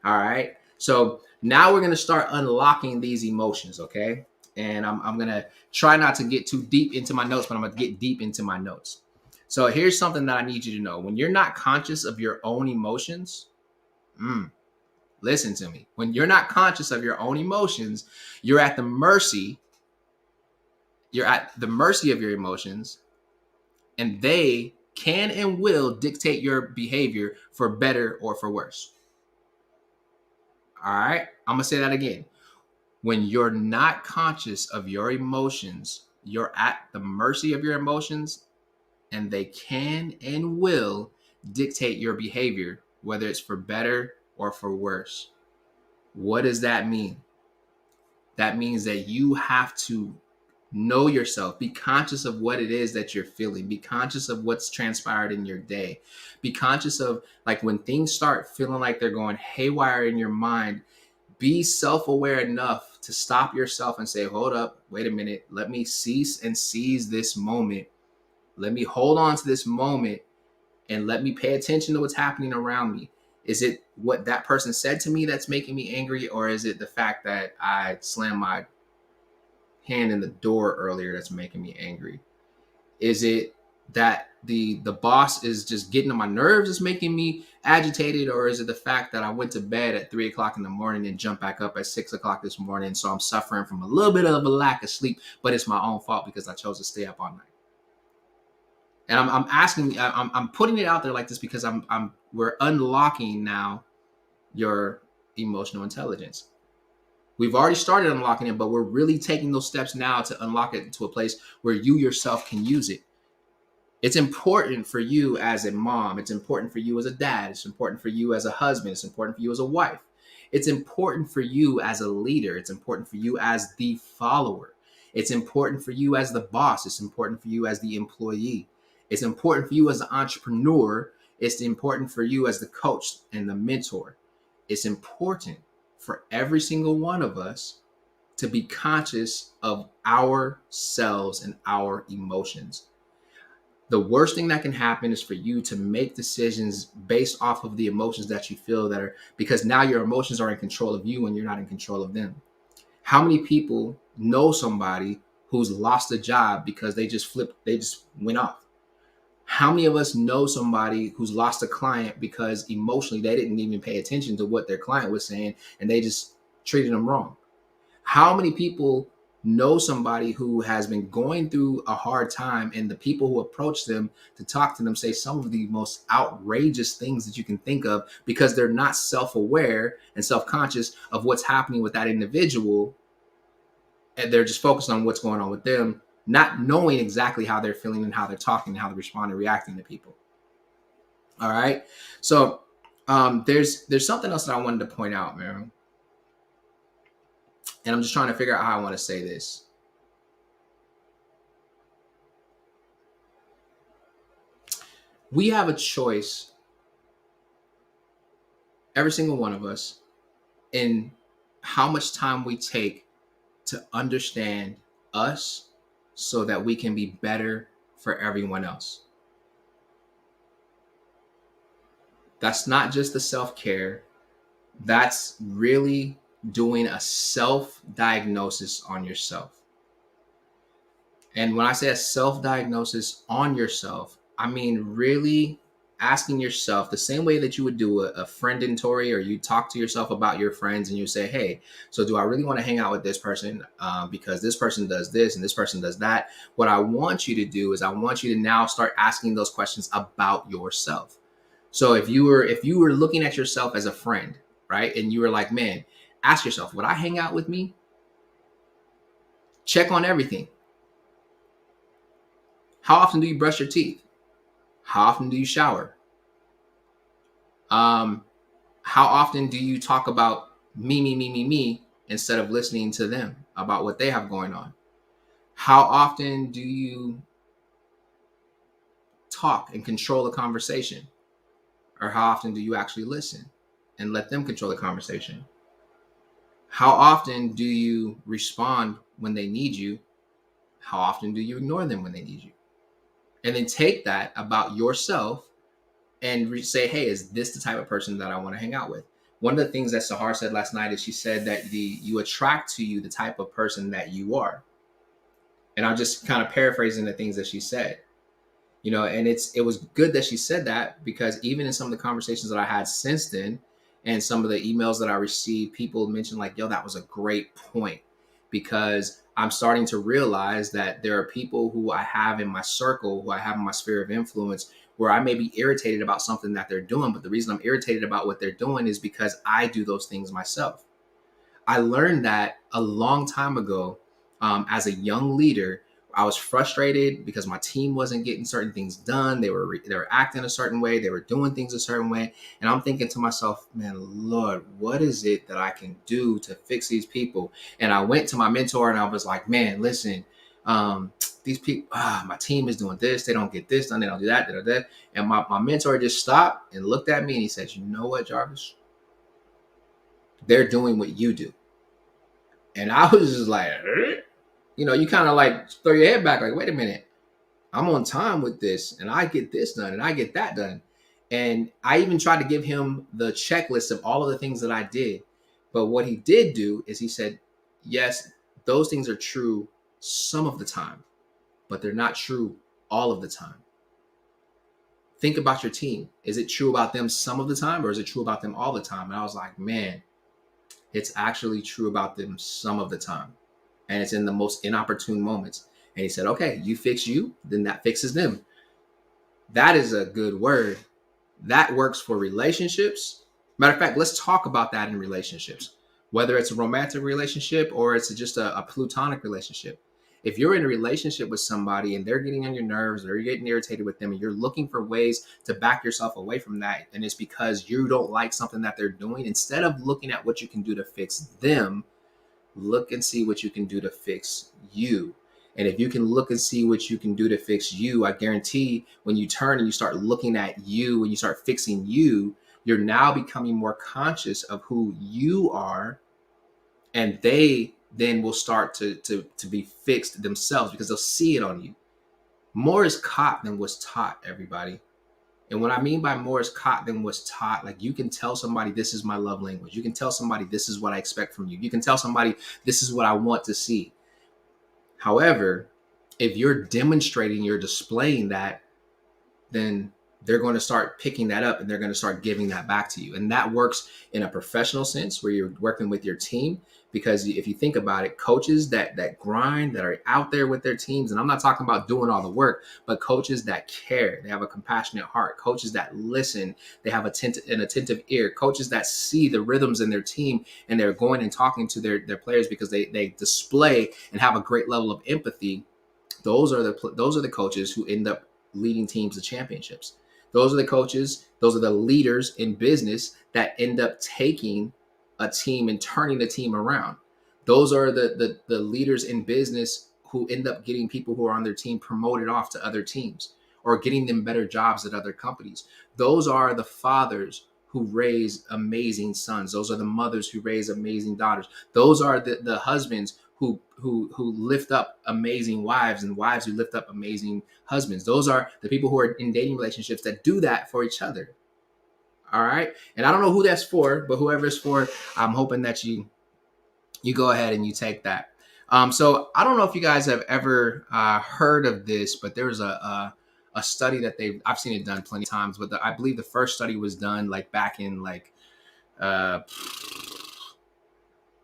A: All right. So now we're going to start unlocking these emotions. Okay. And I'm going to try not to get too deep into my notes, but I'm going to get deep into my notes. So here's something that I need you to know. When you're not conscious of your own emotions, listen to me. When you're not conscious of your own emotions, you're at the mercy. You're at the mercy of your emotions, and they can and will dictate your behavior for better or for worse. All right. I'm going to say that again. When you're not conscious of your emotions, you're at the mercy of your emotions, and they can and will dictate your behavior, whether it's for better or for worse. What does that mean? That means that you have to know yourself, be conscious of what it is that you're feeling, be conscious of what's transpired in your day, be conscious of, like, when things start feeling like they're going haywire in your mind, be self-aware enough to stop yourself and say, hold up, wait a minute, let me cease and seize this moment, let me hold on to this moment, and let me pay attention to what's happening around me. Is it what that person said to me that's making me angry, or is it the fact that I slammed my hand in the door earlier that's making me angry? Is it that the boss is just getting on my nerves, is making me agitated, or is it the fact that I went to bed at 3 o'clock in the morning and jumped back up at 6 o'clock this morning, so I'm suffering from a little bit of a lack of sleep, but it's my own fault because I chose to stay up all night? And I'm asking, I'm putting it out there like this because we're unlocking now your emotional intelligence. We've already started unlocking it, but we're really taking those steps now to unlock it to a place where you yourself can use it. It's important for you as a mom. It's important for you as a dad. It's important for you as a husband. It's important for you as a wife. It's important for you as a leader. It's important for you as the follower. It's important for you as the boss. It's important for you as the employee. It's important for you as the entrepreneur. It's important for you as the coach and the mentor. It's important for every single one of us to be conscious of ourselves and our emotions. The worst thing that can happen is for you to make decisions based off of the emotions that you feel, that are, because now your emotions are in control of you and you're not in control of them. How many people know somebody who's lost a job because they just went off? How many of us know somebody who's lost a client because emotionally they didn't even pay attention to what their client was saying and they just treated them wrong? How many people know somebody who has been going through a hard time, and the people who approach them to talk to them say some of the most outrageous things that you can think of because they're not self-aware and self-conscious of what's happening with that individual, and they're just focused on what's going on with them, not knowing exactly how they're feeling and how they're talking and how they're responding and reacting to people. All right. So there's something else that I wanted to point out, man. And I'm just trying to figure out how I want to say this. We have a choice, every single one of us, in how much time we take to understand us so that we can be better for everyone else. That's not just the self-care. That's really doing a self-diagnosis on yourself. And when I say a self-diagnosis on yourself, I mean really asking yourself the same way that you would do a friend inventory, or you talk to yourself about your friends and you say, hey, so do I really want to hang out with this person because this person does this and this person does that? What I want you to do is I want you to now start asking those questions about yourself. So if you were looking at yourself as a friend, right? And you were like, man, ask yourself, would I hang out with me? Check on everything. How often do you brush your teeth? How often do you shower? Um, how often do you talk about me, instead of listening to them about what they have going on? How often do you talk and control the conversation? Or how often do you actually listen and let them control the conversation? How often do you respond when they need you? How often do you ignore them when they need you? And then take that about yourself and say, hey, is this the type of person that I want to hang out with? One of the things that Sahar said last night is she said that you attract to you the type of person that you are. And I'm just kind of paraphrasing the things that she said. And it was good that she said that, because even in some of the conversations that I had since then and some of the emails that I received, people mentioned like, yo, that was a great point, because I'm starting to realize that there are people who I have in my circle, who I have in my sphere of influence, where I may be irritated about something that they're doing, but the reason I'm irritated about what they're doing is because I do those things myself. I learned that a long time ago. As a young leader, I was frustrated because my team wasn't getting certain things done. They were acting a certain way. They were doing things a certain way, and I'm thinking to myself, "Man, Lord, what is it that I can do to fix these people?" And I went to my mentor and I was like, "Man, listen, these people, my team is doing this. They don't get this done. They don't do that. They don't do that." And my mentor just stopped and looked at me and he said, "You know what, Jarvis? They're doing what you do." And I was just like, you kind of like throw your head back, like, wait a minute, I'm on time with this, and I get this done, and I get that done. And I even tried to give him the checklist of all of the things that I did. But what he did do is he said, yes, those things are true some of the time, but they're not true all of the time. Think about your team. Is it true about them some of the time, or is it true about them all the time? And I was like, man, it's actually true about them some of the time. And it's in the most inopportune moments. And he said, okay, you fix you, then that fixes them. That is a good word. That works for relationships. Matter of fact, let's talk about that in relationships, whether it's a romantic relationship or it's just a platonic relationship. If you're in a relationship with somebody and they're getting on your nerves or you're getting irritated with them and you're looking for ways to back yourself away from that, and it's because you don't like something that they're doing, instead of looking at what you can do to fix them, look and see what you can do to fix you. And if you can look and see what you can do to fix you, I guarantee when you turn and you start looking at you and you start fixing you, you're now becoming more conscious of who you are. And they then will start to be fixed themselves because they'll see it on you. More is caught than was taught, everybody. And what I mean by more is caught than was taught, like you can tell somebody, this is my love language. You can tell somebody, this is what I expect from you. You can tell somebody, this is what I want to see. However, if you're demonstrating, you're displaying that, then they're going to start picking that up and they're going to start giving that back to you. And that works in a professional sense where you're working with your team. Because if you think about it, coaches that grind, that are out there with their teams, and I'm not talking about doing all the work, but coaches that care, they have a compassionate heart, coaches that listen, they have an attentive ear, coaches that see the rhythms in their team and they're going and talking to their players because they display and have a great level of empathy. Those are the coaches who end up leading teams to championships. Those are the coaches, those are the leaders in business that end up taking a team and turning the team around. Those are the leaders in business who end up getting people who are on their team promoted off to other teams or getting them better jobs at other companies. Those are the fathers who raise amazing sons. Those are the mothers who raise amazing daughters. Those are the husbands who lift up amazing wives and wives who lift up amazing husbands. Those are the people who are in dating relationships that do that for each other. All right. And I don't know who that's for, but whoever it's for, I'm hoping that you go ahead and you take that. So I don't know if you guys have ever heard of this, but there's a study that I've seen it done plenty of times, but I believe the first study was done like back in like uh,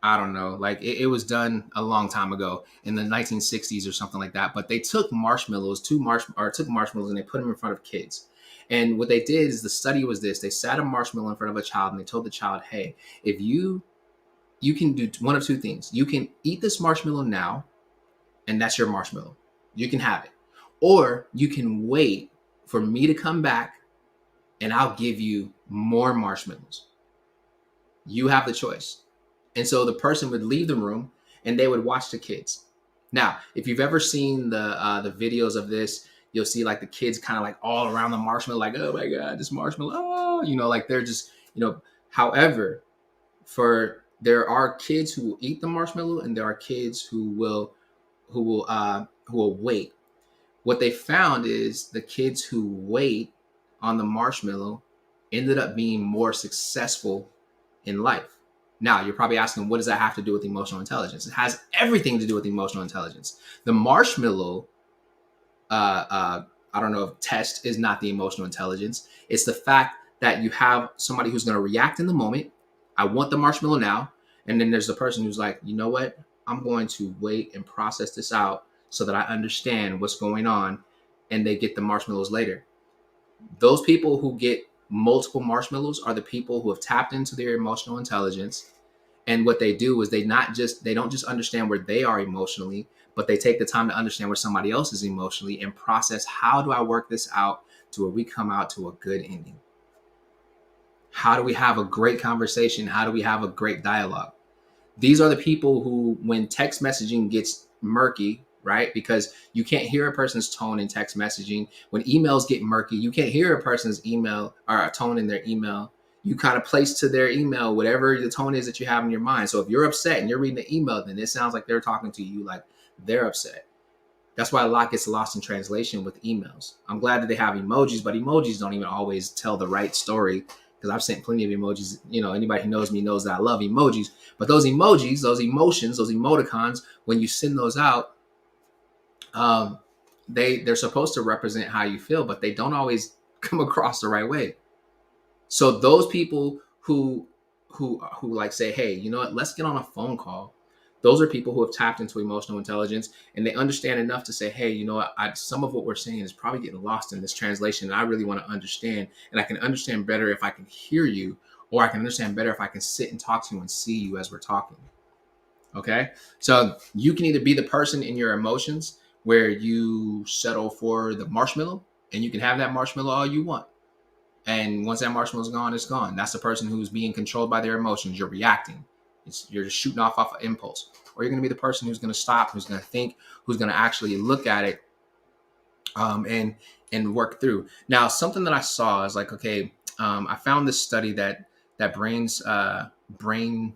A: I don't know, like it was done a long time ago in the 1960s or something like that. But they took marshmallows, took marshmallows, and they put them in front of kids. And what they did is, the study was this: they sat a marshmallow in front of a child and they told the child, hey, if you can do one of two things. You can eat this marshmallow now, and that's your marshmallow. You can have it. Or you can wait for me to come back and I'll give you more marshmallows. You have the choice. And so the person would leave the room and they would watch the kids. Now, if you've ever seen the videos of this, you'll see like the kids kind of like all around the marshmallow, like, oh my god, this marshmallow, oh, like they're just, However, for there are kids who will eat the marshmallow and there are kids who will wait. What they found is the kids who wait on the marshmallow ended up being more successful in life. Now, you're probably asking, what does that have to do with emotional intelligence? It has everything to do with emotional intelligence. The marshmallow, I don't know if test is not the emotional intelligence. It's the fact that you have somebody who's going to react in the moment. I want the marshmallow now. And then there's the person who's like, you know what? I'm going to wait and process this out so that I understand what's going on. And they get the marshmallows later. Those people who get multiple marshmallows are the people who have tapped into their emotional intelligence. And what they do is they don't just understand where they are emotionally, but they take the time to understand where somebody else is emotionally and process, how do I work this out to where we come out to a good ending? How do we have a great conversation? How do we have a great dialogue? These are the people who, when text messaging gets murky, right? Because you can't hear a person's tone in text messaging. When emails get murky, you can't hear a person's email or a tone in their email. You kind of place to their email whatever the tone is that you have in your mind. So if you're upset and you're reading the email, then it sounds like they're talking to you like they're upset. That's why a lot gets lost in translation with emails. I'm glad that they have emojis, but emojis don't even always tell the right story, because I've sent plenty of emojis. Anybody who knows me knows that I love emojis. But those emojis, those emotions, those emoticons, when you send those out, they're supposed to represent how you feel, but they don't always come across the right way. So those people who like say, hey, you know what, let's get on a phone call. Those are people who have tapped into emotional intelligence, and they understand enough to say, hey, you know what, some of what we're saying is probably getting lost in this translation, and I really want to understand, and I can understand better if I can hear you, or I can understand better if I can sit and talk to you and see you as we're talking. Okay? So you can either be the person in your emotions where you settle for the marshmallow, and you can have that marshmallow all you want. And once that marshmallow's gone, it's gone. That's the person who's being controlled by their emotions. You're reacting. You're just shooting off of impulse. Or you're going to be the person who's going to stop, who's going to think, who's going to actually look at it, and work through. Now, something that I saw is like, okay, I found this study that brain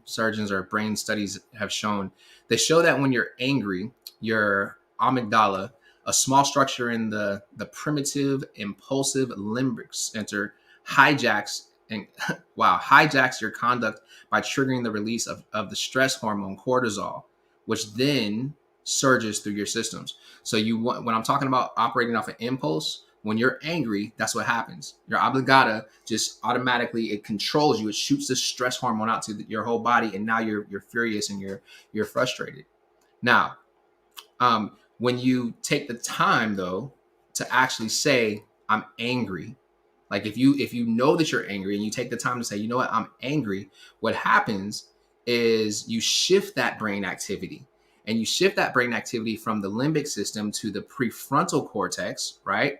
A: surgeons or brain studies have shown. They show that when you're angry, your amygdala, a small structure in the primitive impulsive limbic center, hijacks your conduct by triggering the release of the stress hormone cortisol, which then surges through your systems. So when I'm talking about operating off an impulse, when you're angry, that's what happens. Your oblongata just automatically, it controls you. It shoots the stress hormone out to your whole body, and now you're furious and you're frustrated. Now, when you take the time though to actually say, I'm angry, like if you know that you're angry and you take the time to say, you know what, I'm angry, what happens is you shift that brain activity. And you shift that brain activity from the limbic system to the prefrontal cortex, right?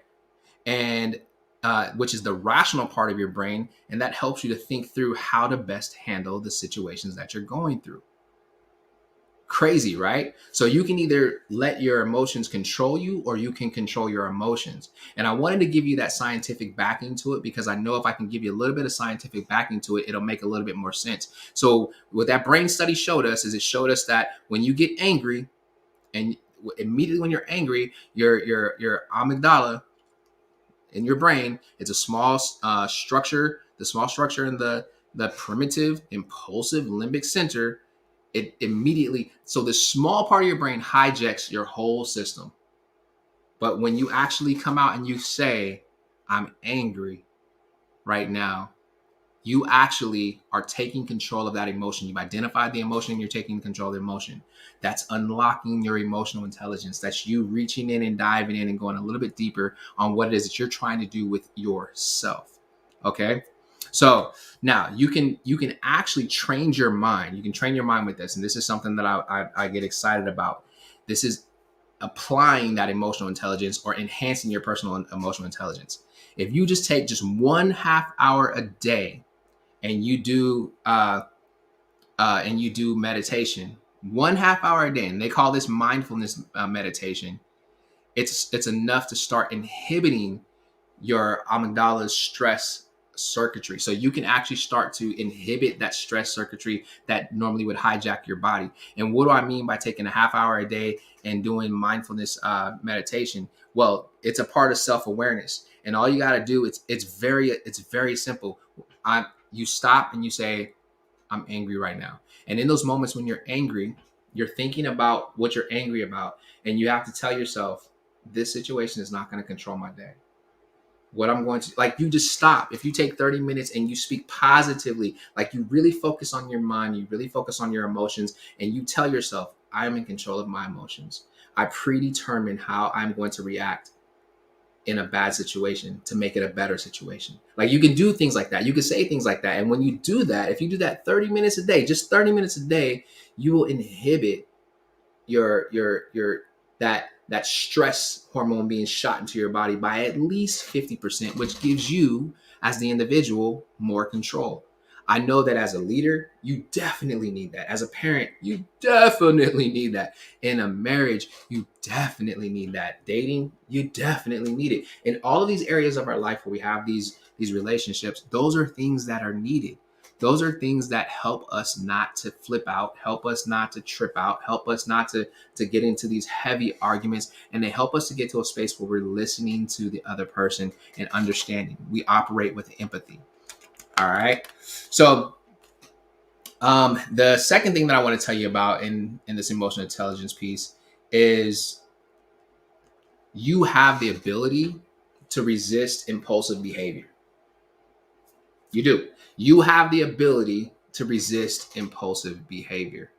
A: And which is the rational part of your brain. And that helps you to think through how to best handle the situations that you're going through. Crazy, right? So you can either let your emotions control you, or you can control your emotions. And I wanted to give you that scientific backing to it, because I know if I can give you a little bit of scientific backing to it, it'll make a little bit more sense. So what that brain study showed us is, it showed us that when you get angry, and immediately when you're angry, your amygdala in your brain, it's a small structure, the small structure in the primitive impulsive limbic center. It immediately, so the small part of your brain hijacks your whole system. But when you actually come out and you say, I'm angry right now, You actually are taking control of that emotion. You've identified the emotion, you're taking control of the emotion. That's unlocking your emotional intelligence. That's you reaching in and diving in and going a little bit deeper on what it is that you're trying to do with yourself. Okay? So now you can actually train your mind. You can train your mind with this. And this is something that I get excited about. This is applying that emotional intelligence or enhancing your personal emotional intelligence. If you just take just 1/2 hour a day and you do meditation, 1/2 hour a day, and they call this mindfulness meditation. It's enough to start inhibiting your amygdala's stress circuitry. So you can actually start to inhibit that stress circuitry that normally would hijack your body. And what do I mean by taking a 1/2 hour a day and doing mindfulness meditation? Well, it's a part of self-awareness. And all you got to do, it's very simple. You stop and you say, I'm angry right now. And in those moments when you're angry, you're thinking about what you're angry about. And you have to tell yourself, this situation is not going to control my day. What I'm going to, like, you just stop. If you take 30 minutes and you speak positively, like you really focus on your mind, you really focus on your emotions, and you tell yourself, I am in control of my emotions. I predetermine how I'm going to react in a bad situation to make it a better situation. Like, you can do things like that. You can say things like that. And when you do that, if you do that 30 minutes a day, just 30 minutes a day, you will inhibit your that stress hormone being shot into your body by at least 50%, which gives you as the individual more control. I know that as a leader, you definitely need that. As a parent, you definitely need that. In a marriage, you definitely need that. Dating, you definitely need it. In all of these areas of our life where we have these relationships, those are things that are needed. Those are things that help us not to flip out, help us not to trip out, help us not to get into these heavy arguments, and they help us to get to a space where we're listening to the other person and understanding. We operate with empathy. All right. So the second thing that I want to tell you about in this emotional intelligence piece is you have the ability to resist impulsive behavior. You do. You have the ability to resist impulsive behavior.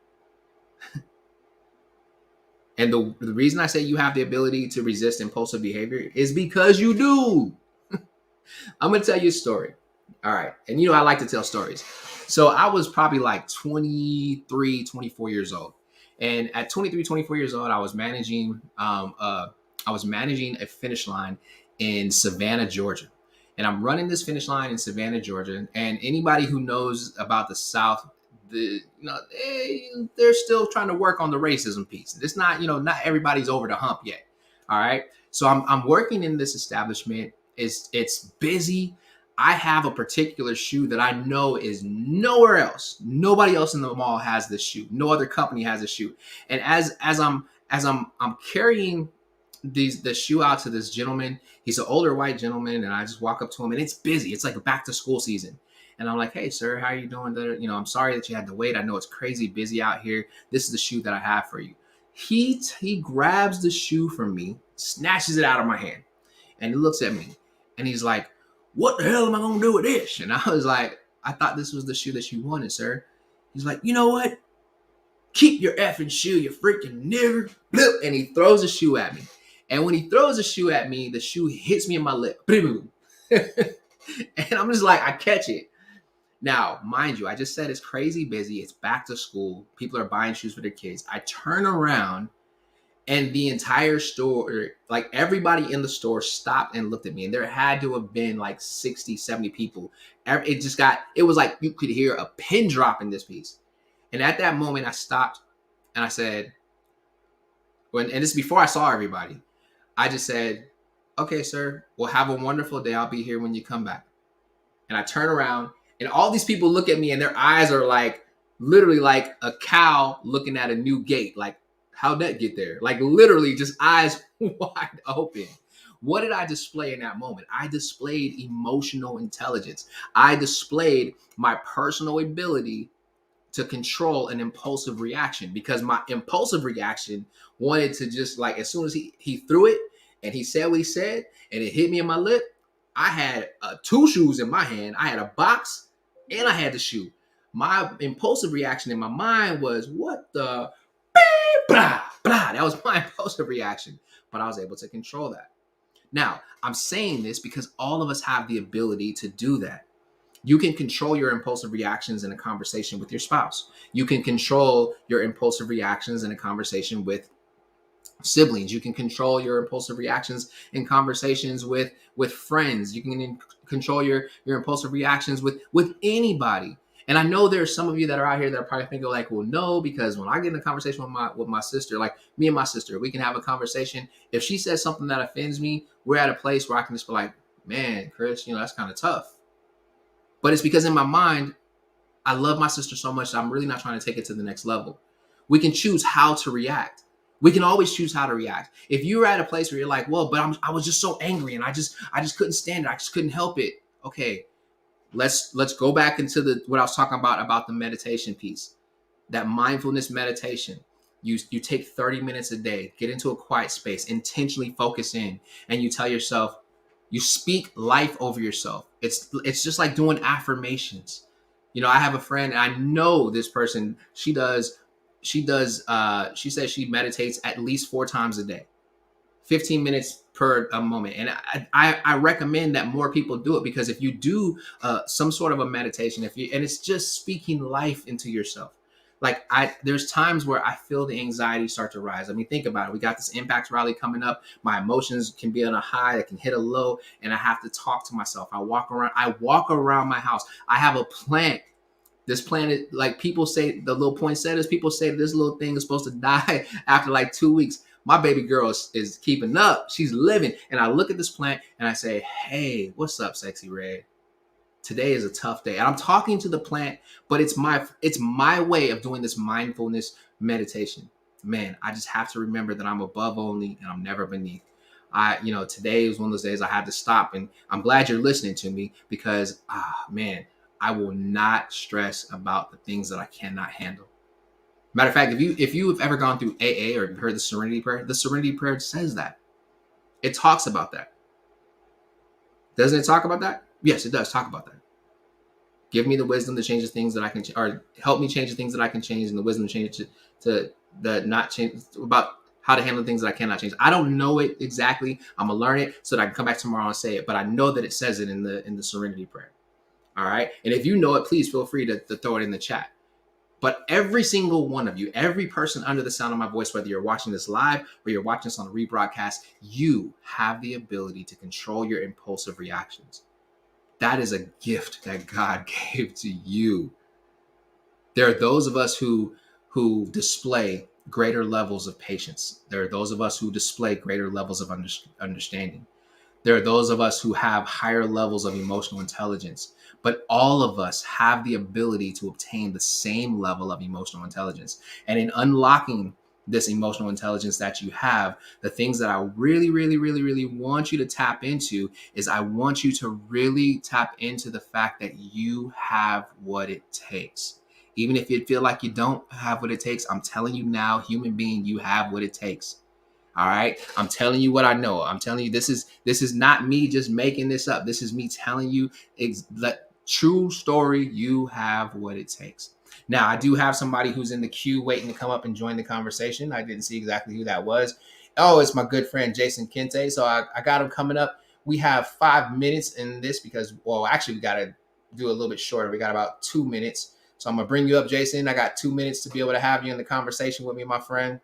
A: And the reason I say you have the ability to resist impulsive behavior is because you do. I'm going to tell you a story. All right. And I like to tell stories. So I was probably like 23, 24 years old. And at 23, 24 years old, I was managing a finish line in Savannah, Georgia. And I'm running this finish line in Savannah, Georgia. And anybody who knows about the South, they're still trying to work on the racism piece. It's not, not everybody's over the hump yet. All right. So I'm working in this establishment. It's busy. I have a particular shoe that I know is nowhere else. Nobody else in the mall has this shoe. No other company has a shoe. And as I'm carrying the shoe out to this gentleman, he's an older white gentleman, and I just walk up to him, and it's busy. It's like a back to school season. And I'm like, hey, sir, how are you doing? I'm sorry that you had to wait. I know it's crazy busy out here. This is the shoe that I have for you. He grabs the shoe from me, snatches it out of my hand, and he looks at me, and he's like, what the hell am I going to do with this? And I was like, I thought this was the shoe that you wanted, sir. He's like, you know what? Keep your effing shoe, you freaking nigger. And he throws a shoe at me. And when he throws a shoe at me, the shoe hits me in my lip. And I'm just like, I catch it. Now, mind you, I just said it's crazy busy. It's back to school. People are buying shoes for their kids. I turn around and the entire store, like everybody in the store stopped and looked at me. And there had to have been like 60, 70 people. It was like you could hear a pin drop in this piece. And at that moment, I stopped and I said, and this is before I saw everybody, I just said, okay, sir, well, have a wonderful day. I'll be here when you come back. And I turn around and all these people look at me and their eyes are like, literally like a cow looking at a new gate. Like, how'd that get there? Like literally just eyes wide open. What did I display in that moment? I displayed emotional intelligence. I displayed my personal ability to control an impulsive reaction, because my impulsive reaction wanted to just, like, as soon as he threw it and he said what he said and it hit me in my lip, I had two shoes in my hand. I had a box and I had to shoot. My impulsive reaction in my mind was, what the blah, blah. That was my impulsive reaction. But I was able to control that. Now, I'm saying this because all of us have the ability to do that. You can control your impulsive reactions in a conversation with your spouse. You can control your impulsive reactions in a conversation with siblings. You can control your impulsive reactions in conversations with friends. You can control your impulsive reactions with anybody. And I know there's some of you that are out here that are probably thinking like, well, no, because when I get in a conversation with my sister, like me and my sister, we can have a conversation. If she says something that offends me, we're at a place where I can just be like, man, Chris, that's kind of tough. But it's because in my mind, I love my sister so much that I'm really not trying to take it to the next level. We can choose how to react. We can always choose how to react. If you're at a place where you're like, well, but I was just so angry and I just couldn't stand it. I just couldn't help it. Okay, let's go back into what I was talking about the meditation piece. That mindfulness meditation. You take 30 minutes a day, get into a quiet space, intentionally focus in, and you tell yourself, you speak life over yourself. It's just like doing affirmations. I have a friend, and I know this person, she says she meditates at least 4 times a day. 15 minutes per moment. And I recommend that more people do it, because if you do some sort of a meditation, and it's just speaking life into yourself. Like there's times where I feel the anxiety start to rise. I mean, think about it. We got this impact rally coming up. My emotions can be on a high, it can hit a low, and I have to talk to myself. I walk around my house. I have a plant. This planet, like people say, the little poinsettias, people say this little thing is supposed to die after like 2 weeks. My baby girl is keeping up. She's living. And I look at this plant and I say, hey, what's up, sexy red? Today is a tough day. And I'm talking to the plant, but it's my way of doing this mindfulness meditation. Man, I just have to remember that I'm above only and I'm never beneath. Today was one of those days I had to stop, and I'm glad you're listening to me, because man, I will not stress about the things that I cannot handle. Matter of fact, if you have ever gone through AA or heard the Serenity Prayer says that. It talks about that. Doesn't it talk about that? Yes, it does talk about that. Give me the wisdom to change the things that I can, or help me change the things that I can change, and the wisdom to change to the not change, about how to handle things that I cannot change. I don't know it exactly. I'm gonna learn it so that I can come back tomorrow and say it. But I know that it says it in the Serenity Prayer. All right. And if you know it, please feel free to throw it in the chat. But every single one of you, every person under the sound of my voice, whether you're watching this live or you're watching this on a rebroadcast, you have the ability to control your impulsive reactions. That is a gift that God gave to you. There are those of us who display greater levels of patience. There are those of us who display greater levels of understanding. There are those of us who have higher levels of emotional intelligence, but all of us have the ability to obtain the same level of emotional intelligence. And in unlocking this emotional intelligence that you have, the things that I really, really, really, really want you to tap into is, I want you to really tap into the fact that you have what it takes. Even if you feel like you don't have what it takes, I'm telling you now, human being, you have what it takes. All right. I'm telling you what I know. I'm telling you, this is not me just making this up. This is me telling you true story. You have what it takes. Now, I do have somebody who's in the queue waiting to come up and join the conversation. I didn't see exactly who that was. Oh, it's my good friend, Jason Kente. So I got him coming up. We have 5 minutes in this because, well, actually, we got to do a little bit shorter. We got about 2 minutes. So I'm going to bring you up, Jason. I got 2 minutes to be able to have you in the conversation with me, my friend.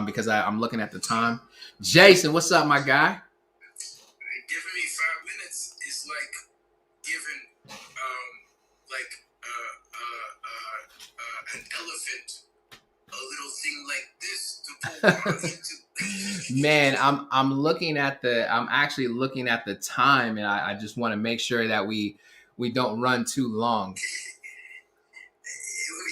A: Because I'm looking at the time. Jason, what's up, my guy?
B: Giving me 5 minutes is like giving an elephant a little thing like this to pull on.
A: Man, I'm actually looking at the time, and I just want to make sure that we don't run too long.
B: We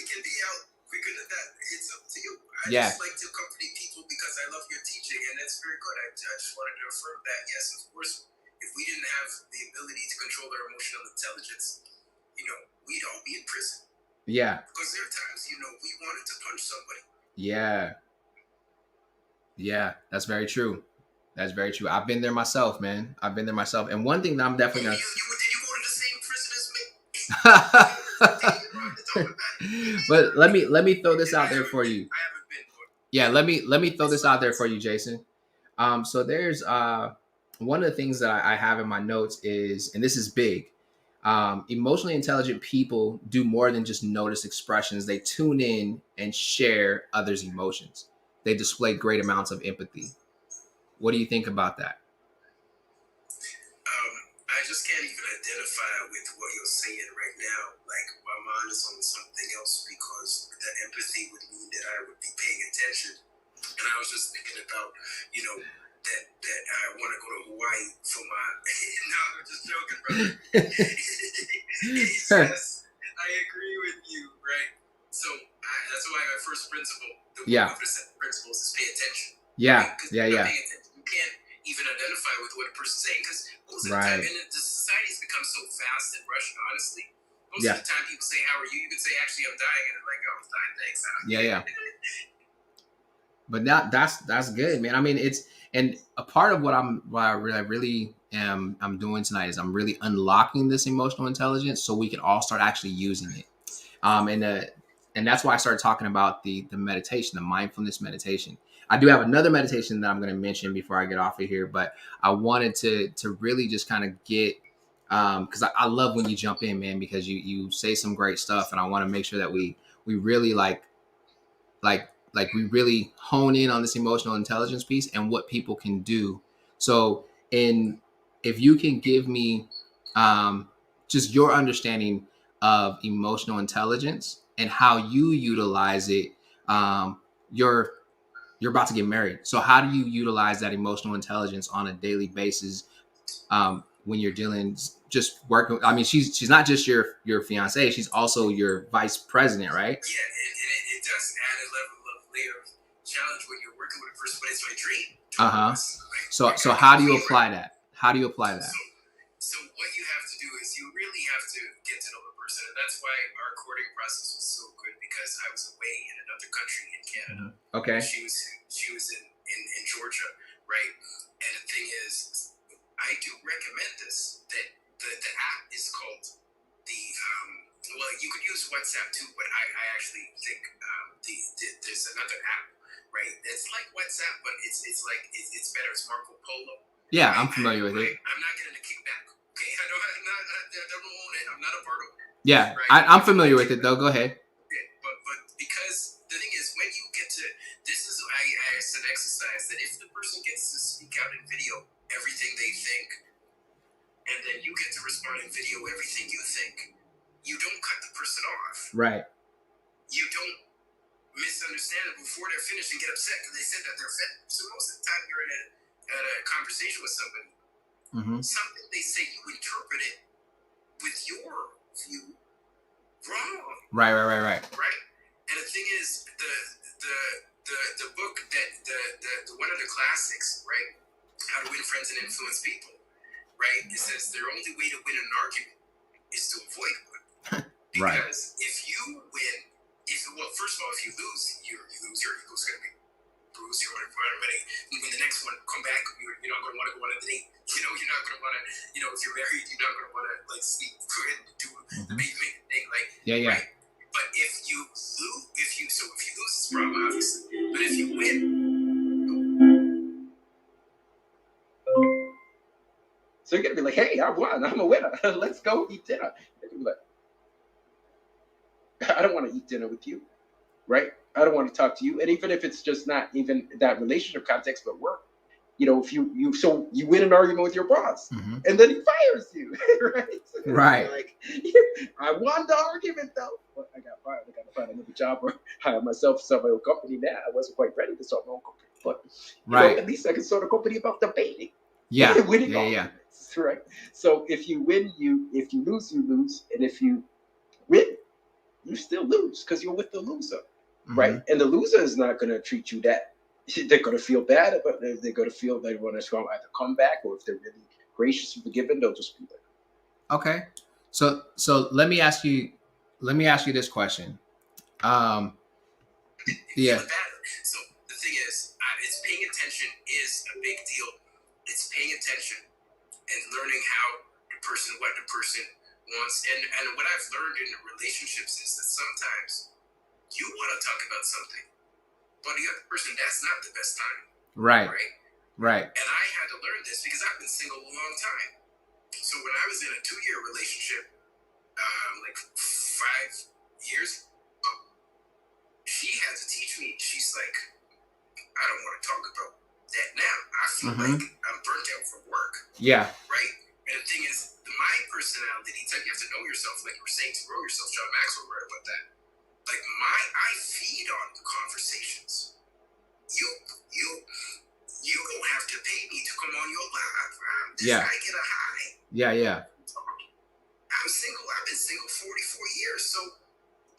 B: can be out quicker than that. It's up to you. I just like to accompany people because I love your teaching, and that's very good. I just wanted to affirm that. Yes, of course, if we didn't have the ability to control our emotional intelligence, we'd all be in prison.
A: Yeah.
B: Because there are times, we wanted to punch somebody.
A: Yeah. Yeah, that's very true. That's very true. I've been there myself, man. I've been there myself. And one thing that I'm definitely
B: did you go to the same prison as me?
A: But let me throw this out there for you. Yeah, let me throw this out there for you, Jason. So there's one of the things that I have in my notes is, and this is big. Emotionally intelligent people do more than just notice expressions. They tune in and share others' emotions. They display great amounts of empathy. What do you think about that?
B: I just can't even identify with what you're saying right now. Like, my mind is on something else because the empathy would mean that I would be paying attention. And I was just thinking about, that I want to go to Hawaii for my. No, I'm just joking, brother. It's just, I agree with you, right? So that's why my first principle, one of the principles, is pay attention.
A: Yeah,
B: right? Yeah. Paying attention, you can't even identify with what a person's saying because most of the time, and the society's become so fast and rushed. Honestly, most of the time, people say, "How are you?" You can say, "Actually, I'm dying," and they're like, "Oh, I'm dying, thanks."
A: Yeah. But that's good, man. I mean, it's, and a part of what I really am I'm doing tonight is I'm really unlocking this emotional intelligence so we can all start actually using it. And that's why I started talking about the meditation, the mindfulness meditation. I do have another meditation that I'm going to mention before I get off of here, but I wanted to really just kind of get, because I love when you jump in, man, because you say some great stuff, and I want to make sure that we really like we really hone in on this emotional intelligence piece and what people can do. So, in if you can give me just your understanding of emotional intelligence and how you utilize it. You're about to get married, so how do you utilize that emotional intelligence on a daily basis, when you're dealing, just working? I mean, she's not just your fiance, she's also your vice president, right?
B: Yeah, and it does add a level of layer of challenge when you're working with a person, but it's my dream.
A: So how do you apply that? How do you apply that?
B: So what you have to do is you really have to get to know the person, and that's why our courting process was so good because I was away in another country in Canada.
A: Okay.
B: She was in Georgia, right? And the thing is, I do recommend this. That the app is called the well, you could use WhatsApp too, but I actually think there's another app, right? It's like WhatsApp, but it's better. It's Marco Polo.
A: Yeah, right? I'm familiar with it.
B: I'm not getting a kickback. Okay, I don't own it. I'm not a part of it.
A: Yeah, right? I'm familiar with it though. Go ahead.
B: Okay, but because the thing is, when you get to this is I said exercise that if the person gets to speak out in video everything they think, and then you get to respond in video everything you think, you don't cut the person off.
A: Right.
B: You don't misunderstand it before they're finished and get upset because they said that they're offended. So most of the time you're in a conversation with somebody, something they say, you interpret it with your view wrong. Right.
A: Right.
B: And the thing is, the book that the one of the classics, right? How to Win Friends and Influence People, right? It says the only way to win an argument is to avoid one. Because if you win, first of all, if you lose, your ego's going to be bruised. You're going to when the next one come back, you're not going to want to go on a date. You're not going to want to, if you're married, you're not going to want to sleep and do the big thing,
A: yeah.
B: Right? But if you lose, it's a problem, obviously. But if you win. So you're going to be like, hey, I won. I'm a winner. Let's go eat dinner. You're going to be like, I don't want to eat dinner with you, right? I don't want to talk to you. And even if it's just not even that relationship context, but work, if you win an argument with your boss, and then he fires you, right?
A: Right.
B: Like, I won the argument though. But I got fired. I got to find another job or hire myself, start my own company. Now I wasn't quite ready to start my own company, but at least I can start a company about debating.
A: Yeah.
B: Winning arguments, right? So if you win, if you lose, you lose, and if you win, you still lose because you're with the loser, right? And the loser is not going to treat you that. They're going to feel bad, but they're going to feel they want to either come back, or if they're really gracious and forgiving, they'll just be there.
A: Okay, so let me ask you this question. Yeah.
B: So the thing is, it's paying attention is a big deal. It's paying attention and learning what the person once, and what I've learned in relationships is that sometimes you want to talk about something, but the other person, that's not the best time.
A: Right.
B: Right.
A: Right.
B: And I had to learn this because I've been single a long time. So when I was in a 2-year relationship, like 5 years, she had to teach me. She's like, I don't want to talk about that now. I feel like I'm burnt out from work.
A: Yeah.
B: Right. And the thing is, my personality, you have to know yourself, like we're saying, to grow yourself. John Maxwell wrote about that. Like I feed on conversations. You don't have to pay me to come on your live. I get a high.
A: Yeah.
B: I'm single. I've been single 44 years, so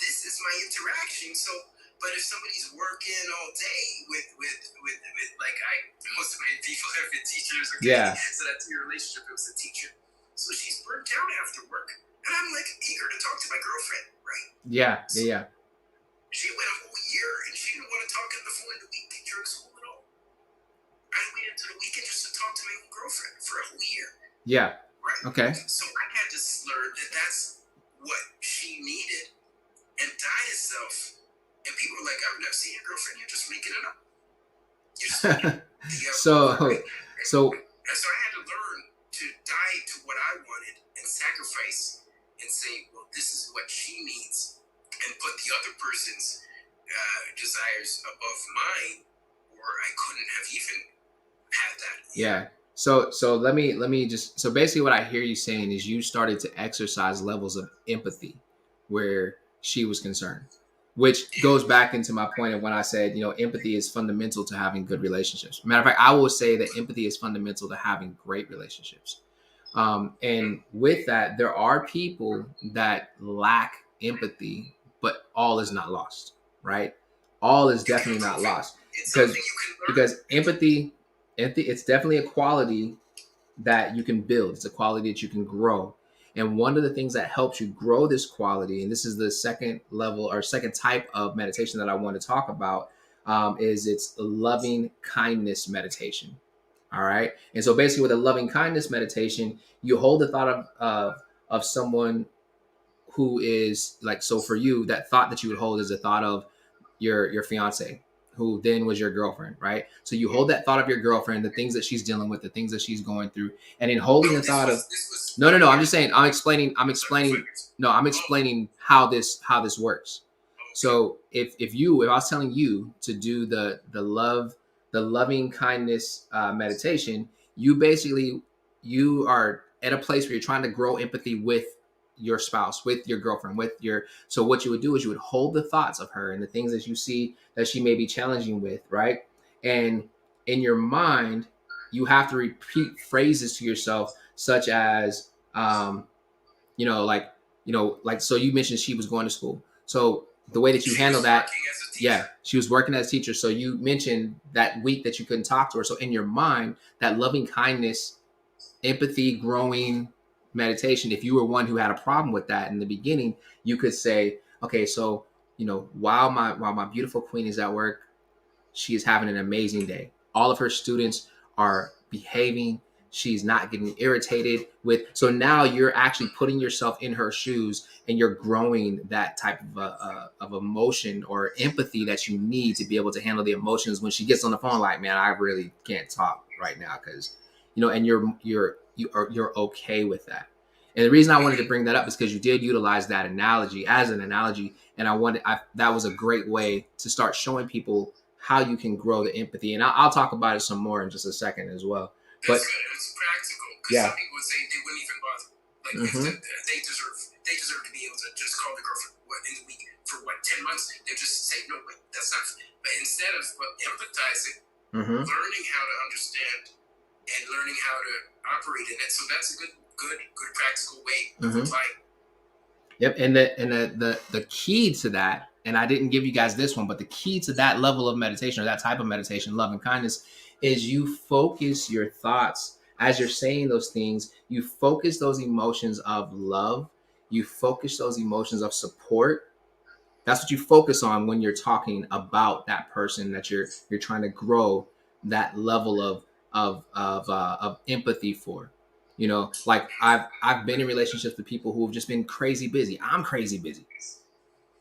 B: this is my interaction. So, but if somebody's working all day with like most of my people have been teachers. Okay?
A: Yeah.
B: So that's your relationship. It was a teacher. So she's burnt out after work, and I'm like eager to talk to my girlfriend, right?
A: Yeah.
B: So
A: Yeah.
B: she went a whole year, and she didn't want to talk on the phone in the week during school at all. I went into the weekend just to talk to my own girlfriend for a whole year.
A: Yeah.
B: Right.
A: Okay.
B: So I had to learn that that's what she needed, and die to self. And people are like, I've never seen your girlfriend. You're just making it up. You're just making it.
A: So
B: I had to learn to die to what I wanted and sacrifice and say, well, this is what she needs, and put the other person's desires above mine, or I couldn't have even had that.
A: Yeah. So let me just, so basically what I hear you saying is you started to exercise levels of empathy where she was concerned, which goes back into my point of when I said, empathy is fundamental to having good relationships. Matter of fact, I will say that empathy is fundamental to having great relationships. And with that, there are people that lack empathy, but all is not lost, right? All is definitely not lost because empathy, it's definitely a quality that you can build. It's a quality that you can grow. And one of the things that helps you grow this quality, and this is the second level or second type of meditation that I want to talk about, is it's loving kindness meditation. All right. And so basically with a loving kindness meditation, you hold the thought of someone who is like, so for you, that thought that you would hold is a thought of your fiance, who then was your girlfriend, right? So you hold that thought of your girlfriend, the things that she's dealing with, the things that she's going through, and in holding the thought of no, I'm just saying, I'm explaining how this works. So if I was telling you to do the loving kindness meditation, you are at a place where you're trying to grow empathy with your spouse, with your girlfriend, so what you would do is you would hold the thoughts of her and the things that you see that she may be challenging with, right? And in your mind, you have to repeat phrases to yourself such as so you mentioned she was going to school. So the way that you handle that, she was working as a teacher. So you mentioned that week that you couldn't talk to her. So in your mind, that loving kindness, empathy, growing meditation, if you were one who had a problem with that in the beginning, you could say, okay, so while my beautiful queen is at work, she is having an amazing day. All of her students are behaving. She's not getting irritated with. So now you're actually putting yourself in her shoes, and you're growing that type of emotion or empathy that you need to be able to handle the emotions when she gets on the phone. Like, man, I really can't talk right now because, and you're okay with that. And the reason I wanted to bring that up is because you did utilize that analogy as an analogy, and that was a great way to start showing people how you can grow the empathy. And I'll talk about it some more in just a second as well. But
B: it's practical. Because some people would say they wouldn't even bother. Like they deserve to be able to just call the girlfriend in the week for 10 months. They just say no, but that's not. But instead of empathizing, learning how to understand and learning how to operate in it. So that's a good practical way of applying.
A: Yep, and the key to that, and I didn't give you guys this one, but the key to that level of meditation or that type of meditation, love and kindness, is you focus your thoughts as you're saying those things. You focus those emotions of love. You focus those emotions of support. That's what you focus on when you're talking about that person that you're trying to grow that level of empathy for. You know, like I've been in relationships with people who have just been crazy busy. I'm crazy busy.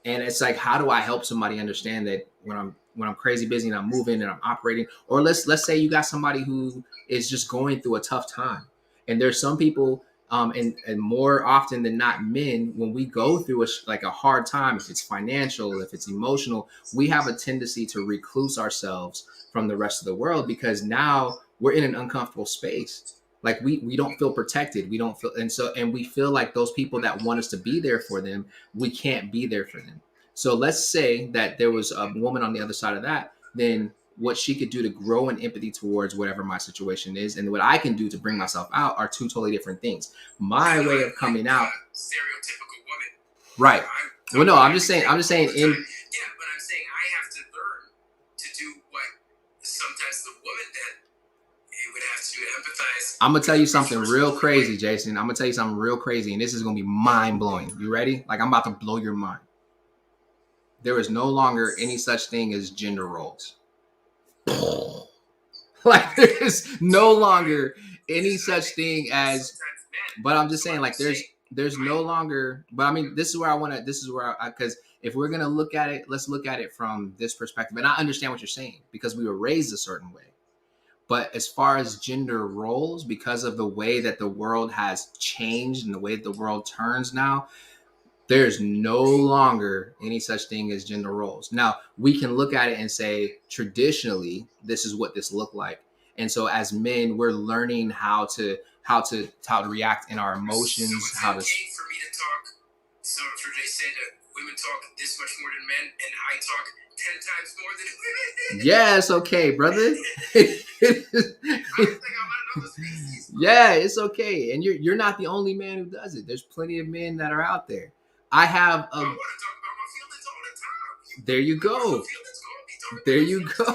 A: And it's like, how do I help somebody understand that when I'm crazy busy and I'm moving and I'm operating? Or let's say you got somebody who is just going through a tough time. And there's some people, and more often than not, men, when we go through like a hard time, if it's financial, if it's emotional, we have a tendency to recluse ourselves from the rest of the world because now we're in an uncomfortable space. Like we don't feel protected. We don't feel, and we feel like those people that want us to be there for them, we can't be there for them. So let's say that there was a woman on the other side of that, then what she could do to grow in empathy towards whatever my situation is and what I can do to bring myself out are two totally different things. My way of coming out,
B: stereotypical woman.
A: Right. Well, no, I'm just saying in
B: yeah, but I'm saying I have to learn to do what sometimes the woman that it would have to empathize.
A: I'm gonna tell you something real crazy, Jason. I'm gonna tell you something real crazy, and this is gonna be mind blowing. You ready? Like I'm about to blow your mind. There is no longer any such thing as gender roles. Like there is no longer any such thing as. But I'm just saying, like there's no longer. But I mean, this is where I want to. This is where because if we're gonna look at it, let's look at it from this perspective. And I understand what you're saying because we were raised a certain way. But as far as gender roles, because of the way that the world has changed and the way that the world turns now, there's no longer any such thing as gender roles. Now, we can look at it and say, traditionally, this is what this looked like. And so as men, we're learning how to react in our emotions,
B: so
A: how to
B: okay for me to talk. So for they say that women talk this much more than men, and I talk 10 times more than women.
A: Yeah, it's okay, brother. Yeah, it's okay. And you're not the only man who does it. There's plenty of men that are out there. I have a.
B: I want to talk about my feelings all the time.
A: There you go. There you go.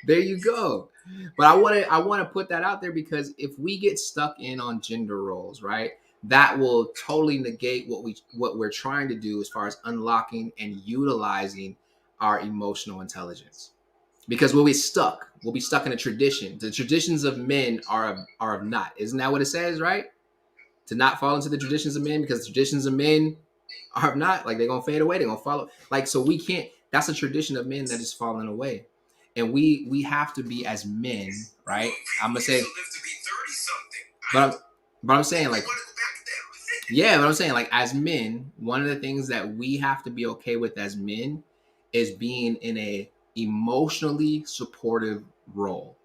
A: There you go. But I want to put that out there because if we get stuck in on gender roles, right, that will totally negate what we're trying to do as far as unlocking and utilizing our emotional intelligence. Because we'll be stuck in a tradition. The traditions of men are of not. Isn't that what it says, right? To not fall into the traditions of men, because the traditions of men are not, like, they're gonna fade away, they're gonna follow, like, so we can't. That's a tradition of men that is falling away, and we have to be as men, right? I'm gonna say, but I'm saying, like, yeah, but I'm saying, like, as men, one of the things that we have to be okay with as men is being in a emotionally supportive role,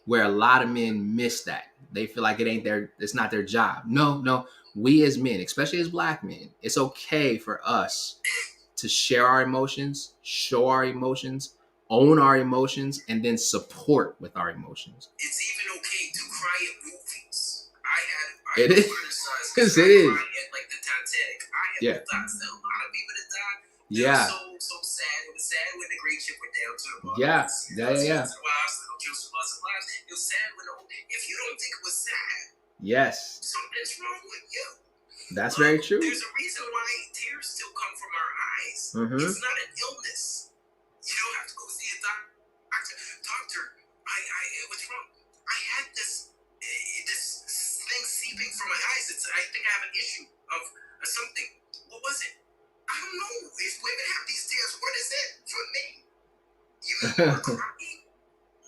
A: where a lot of men miss that. They feel like it's not their job. No, we as men, especially as black men, it's okay for us to share our emotions, show our emotions, own our emotions, and then support with our emotions.
B: It's even okay to cry at movies.
A: It is. Yes, it is.
B: Like the Titanic. I
A: Yeah.
B: thought a lot of people that died.
A: Yeah.
B: So sad. It was sad when the great ship went down to the bottom.
A: Yeah.
B: Yeah. It was sad when if you don't think it was sad,
A: yes,
B: something's wrong with you.
A: That's very true.
B: There's a reason why tears still come from our eyes.
A: Mm-hmm.
B: It's not an illness. You don't have to go see a doctor. Doctor, what's wrong? I had this thing seeping from my eyes. I think I have an issue of something. What was it? I don't know. If women have these tears, what is it for me? You mean you're crying?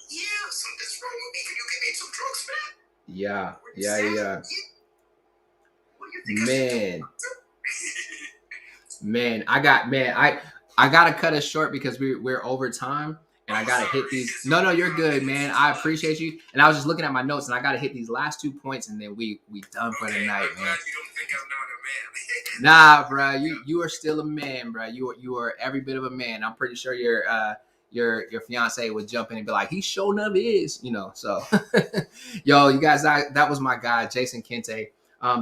B: Yeah, something's wrong with me. Can you give me some drugs for that?
A: Yeah. Man, I gotta cut us short because we're over time, and I gotta hit these. No, you're good, man. I appreciate you. And I was just looking at my notes, and I gotta hit these last 2 points, and then we done for the night, man.
B: You don't think I'm not a man.
A: Nah, bro, you are still a man, bro. You are every bit of a man. I'm pretty sure your fiance would jump in and be like, he sure enough is, So, yo, you guys, that was my guy, Jason Kente.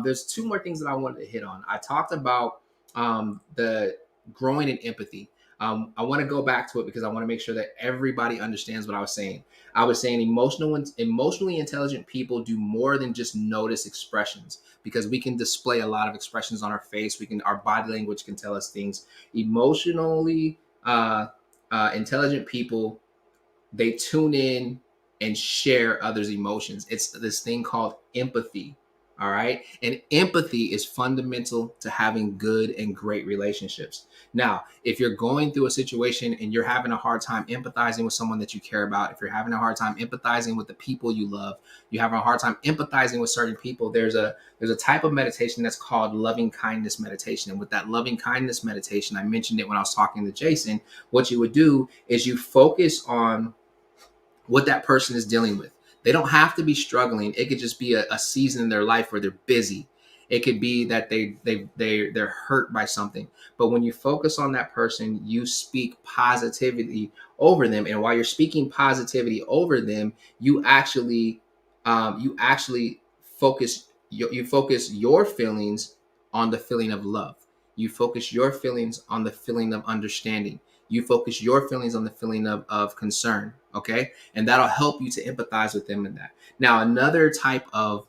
A: There's 2 more things that I wanted to hit on. I talked about the growing in empathy. I want to go back to it because I want to make sure that everybody understands what I was saying. I was saying emotionally intelligent people do more than just notice expressions, because we can display a lot of expressions on our face. Our body language can tell us things. Emotionally intelligent people, they tune in and share others' emotions. It's this thing called empathy. All right. And empathy is fundamental to having good and great relationships. Now, if you're going through a situation and you're having a hard time empathizing with someone that you care about, if you're having a hard time empathizing with the people you love, you're having a hard time empathizing with certain people, there's a type of meditation that's called loving kindness meditation. And with that loving kindness meditation, I mentioned it when I was talking to Jason, what you would do is you focus on what that person is dealing with. They don't have to be struggling. It could just be a season in their life where they're busy. It could be that they're hurt by something. But when you focus on that person, you speak positivity over them. And while you're speaking positivity over them, you actually you focus your feelings on the feeling of love. You focus your feelings on the feeling of understanding. You focus your feelings on the feeling of concern. Okay. And that'll help you to empathize with them in that. Now, another type of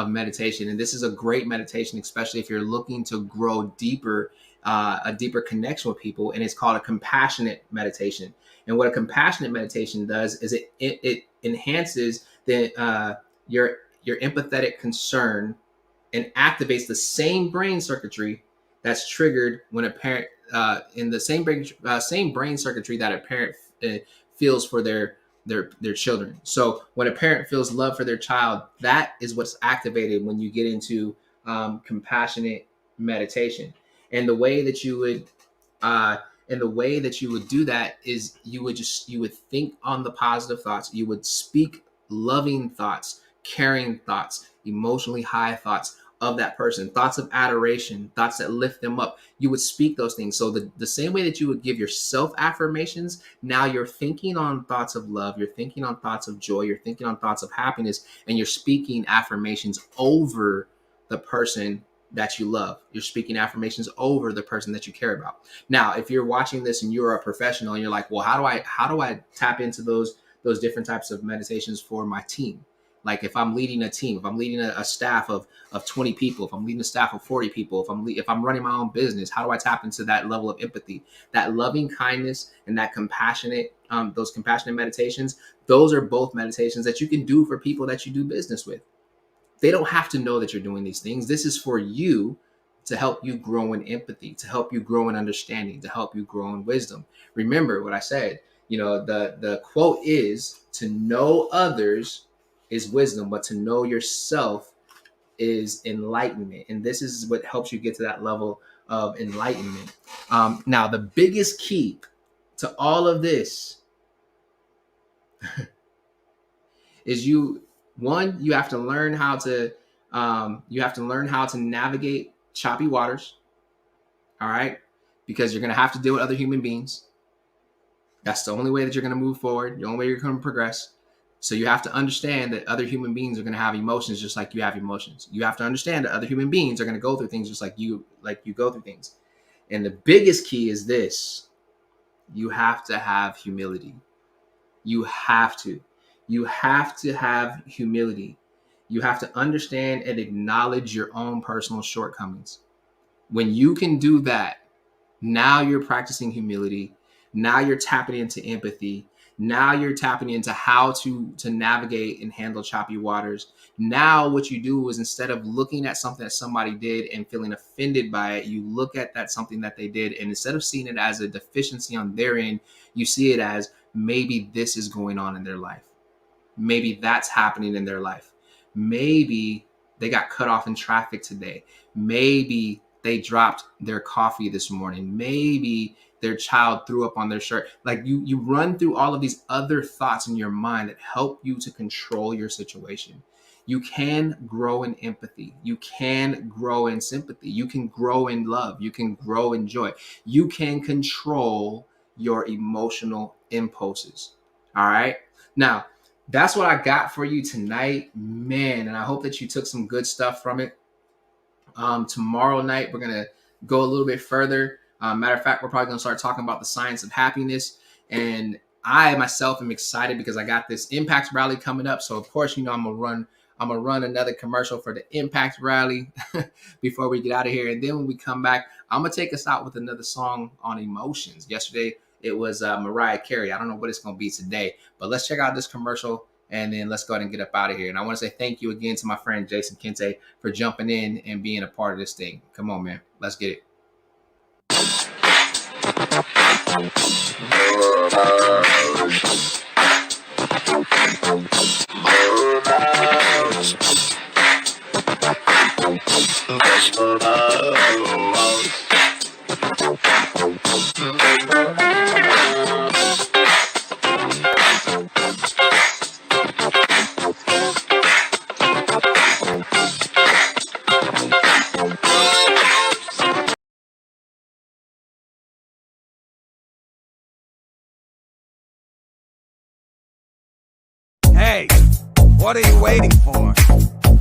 A: meditation, and this is a great meditation, especially if you're looking to grow deeper, a deeper connection with people, and it's called a compassionate meditation. And what a compassionate meditation does is it enhances your empathetic concern and activates the same brain circuitry that's triggered when a parent in the same brain circuitry that a parent feels for their children. So when a parent feels love for their child, that is what's activated when you get into compassionate meditation. And the way that you would uh, and the way that you would do that is you would think on the positive thoughts. You would speak loving thoughts, caring thoughts, emotionally high thoughts of that person, thoughts of adoration, thoughts that lift them up. You would speak those things. So the same way that you would give yourself affirmations, now you're thinking on thoughts of love, you're thinking on thoughts of joy, you're thinking on thoughts of happiness, and you're speaking affirmations over the person that you love. You're speaking affirmations over the person that you care about. Now, if you're watching this and you're a professional and you're like, well, how do I tap into those different types of meditations for my team? Like if I'm leading a team, if I'm leading a staff of 20 people, if I'm leading a staff of 40 people, if I'm running my own business, how do I tap into that level of empathy, that loving kindness, and that compassionate those compassionate meditations? Those are both meditations that you can do for people that you do business with. They don't have to know that you're doing these things. This is for you to help you grow in empathy, to help you grow in understanding, to help you grow in wisdom. Remember what I said. The quote is, to know others is wisdom, but to know yourself is enlightenment. And this is what helps you get to that level of enlightenment. Now, the biggest key to all of this is you have to learn how to navigate choppy waters. All right, because you're going to have to deal with other human beings. That's the only way that you're going to move forward, the only way you're going to progress. So you have to understand that other human beings are going to have emotions just like you have emotions. You have to understand that other human beings are going to go through things just like you go through things. And the biggest key is this: you have to have humility. You have to. You have to have humility. You have to understand and acknowledge your own personal shortcomings. When you can do that, now you're practicing humility. Now you're tapping into empathy. Now you're tapping into how to navigate and handle choppy waters. Now what you do is, instead of looking at something that somebody did and feeling offended by it, you look at that something that they did, and instead of seeing it as a deficiency on their end, you see it as, maybe this is going on in their life. Maybe that's happening in their life. Maybe they got cut off in traffic today. Maybe they dropped their coffee this morning. Maybe their child threw up on their shirt. Like you run through all of these other thoughts in your mind that help you to control your situation. You can grow in empathy. You can grow in sympathy. You can grow in love. You can grow in joy. You can control your emotional impulses. All right. Now, that's what I got for you tonight, man. And I hope that you took some good stuff from it. Tomorrow night, we're going to go a little bit further. Matter of fact, we're probably going to start talking about the science of happiness. And I myself am excited because I got this Impact Rally coming up. So, of course, I'm going to run another commercial for the Impact Rally before we get out of here. And then when we come back, I'm going to take us out with another song on emotions. Yesterday, it was Mariah Carey. I don't know what it's going to be today, but let's check out this commercial and then let's go ahead and get up out of here. And I want to say thank you again to my friend Jason Kente for jumping in and being a part of this thing. Come on, man. Let's get it.
C: Hey, what are you waiting for?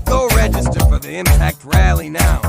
C: Go register for the Impact Rally now.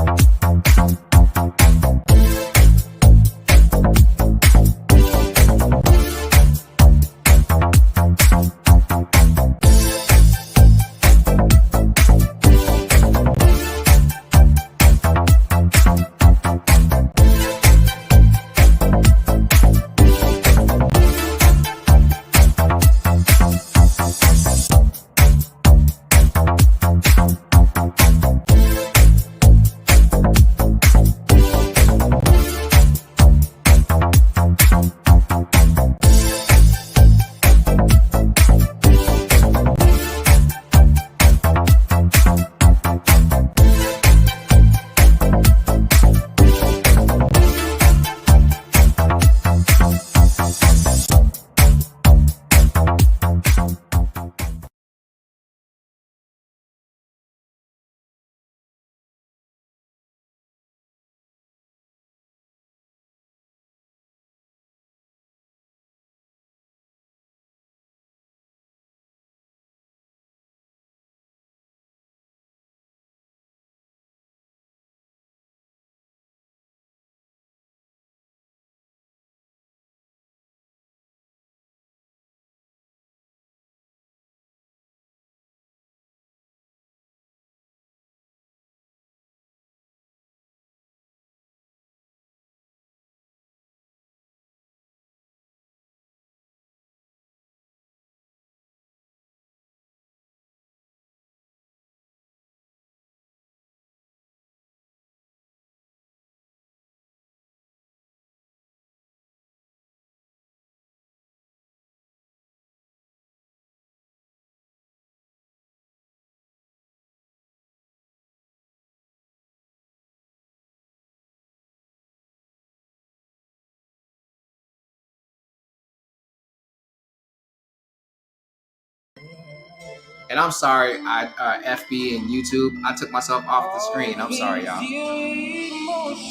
A: And I'm sorry, FB and YouTube, I took myself off the screen. I'm sorry, y'all.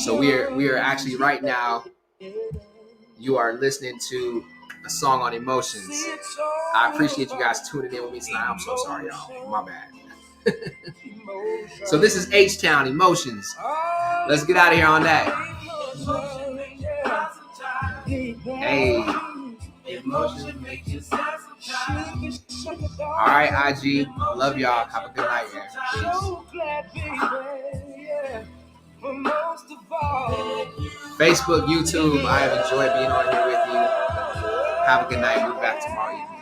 A: So we are actually right now, you are listening to a song on emotions. I appreciate you guys tuning in with me tonight. I'm so sorry, y'all. My bad. So this is H-Town Emotions. Let's get out of here on that. Hey. All right, IG. Love y'all. Have a good night, man. Facebook, YouTube. I have enjoyed being on here with you. Have a good night. We'll be back tomorrow evening.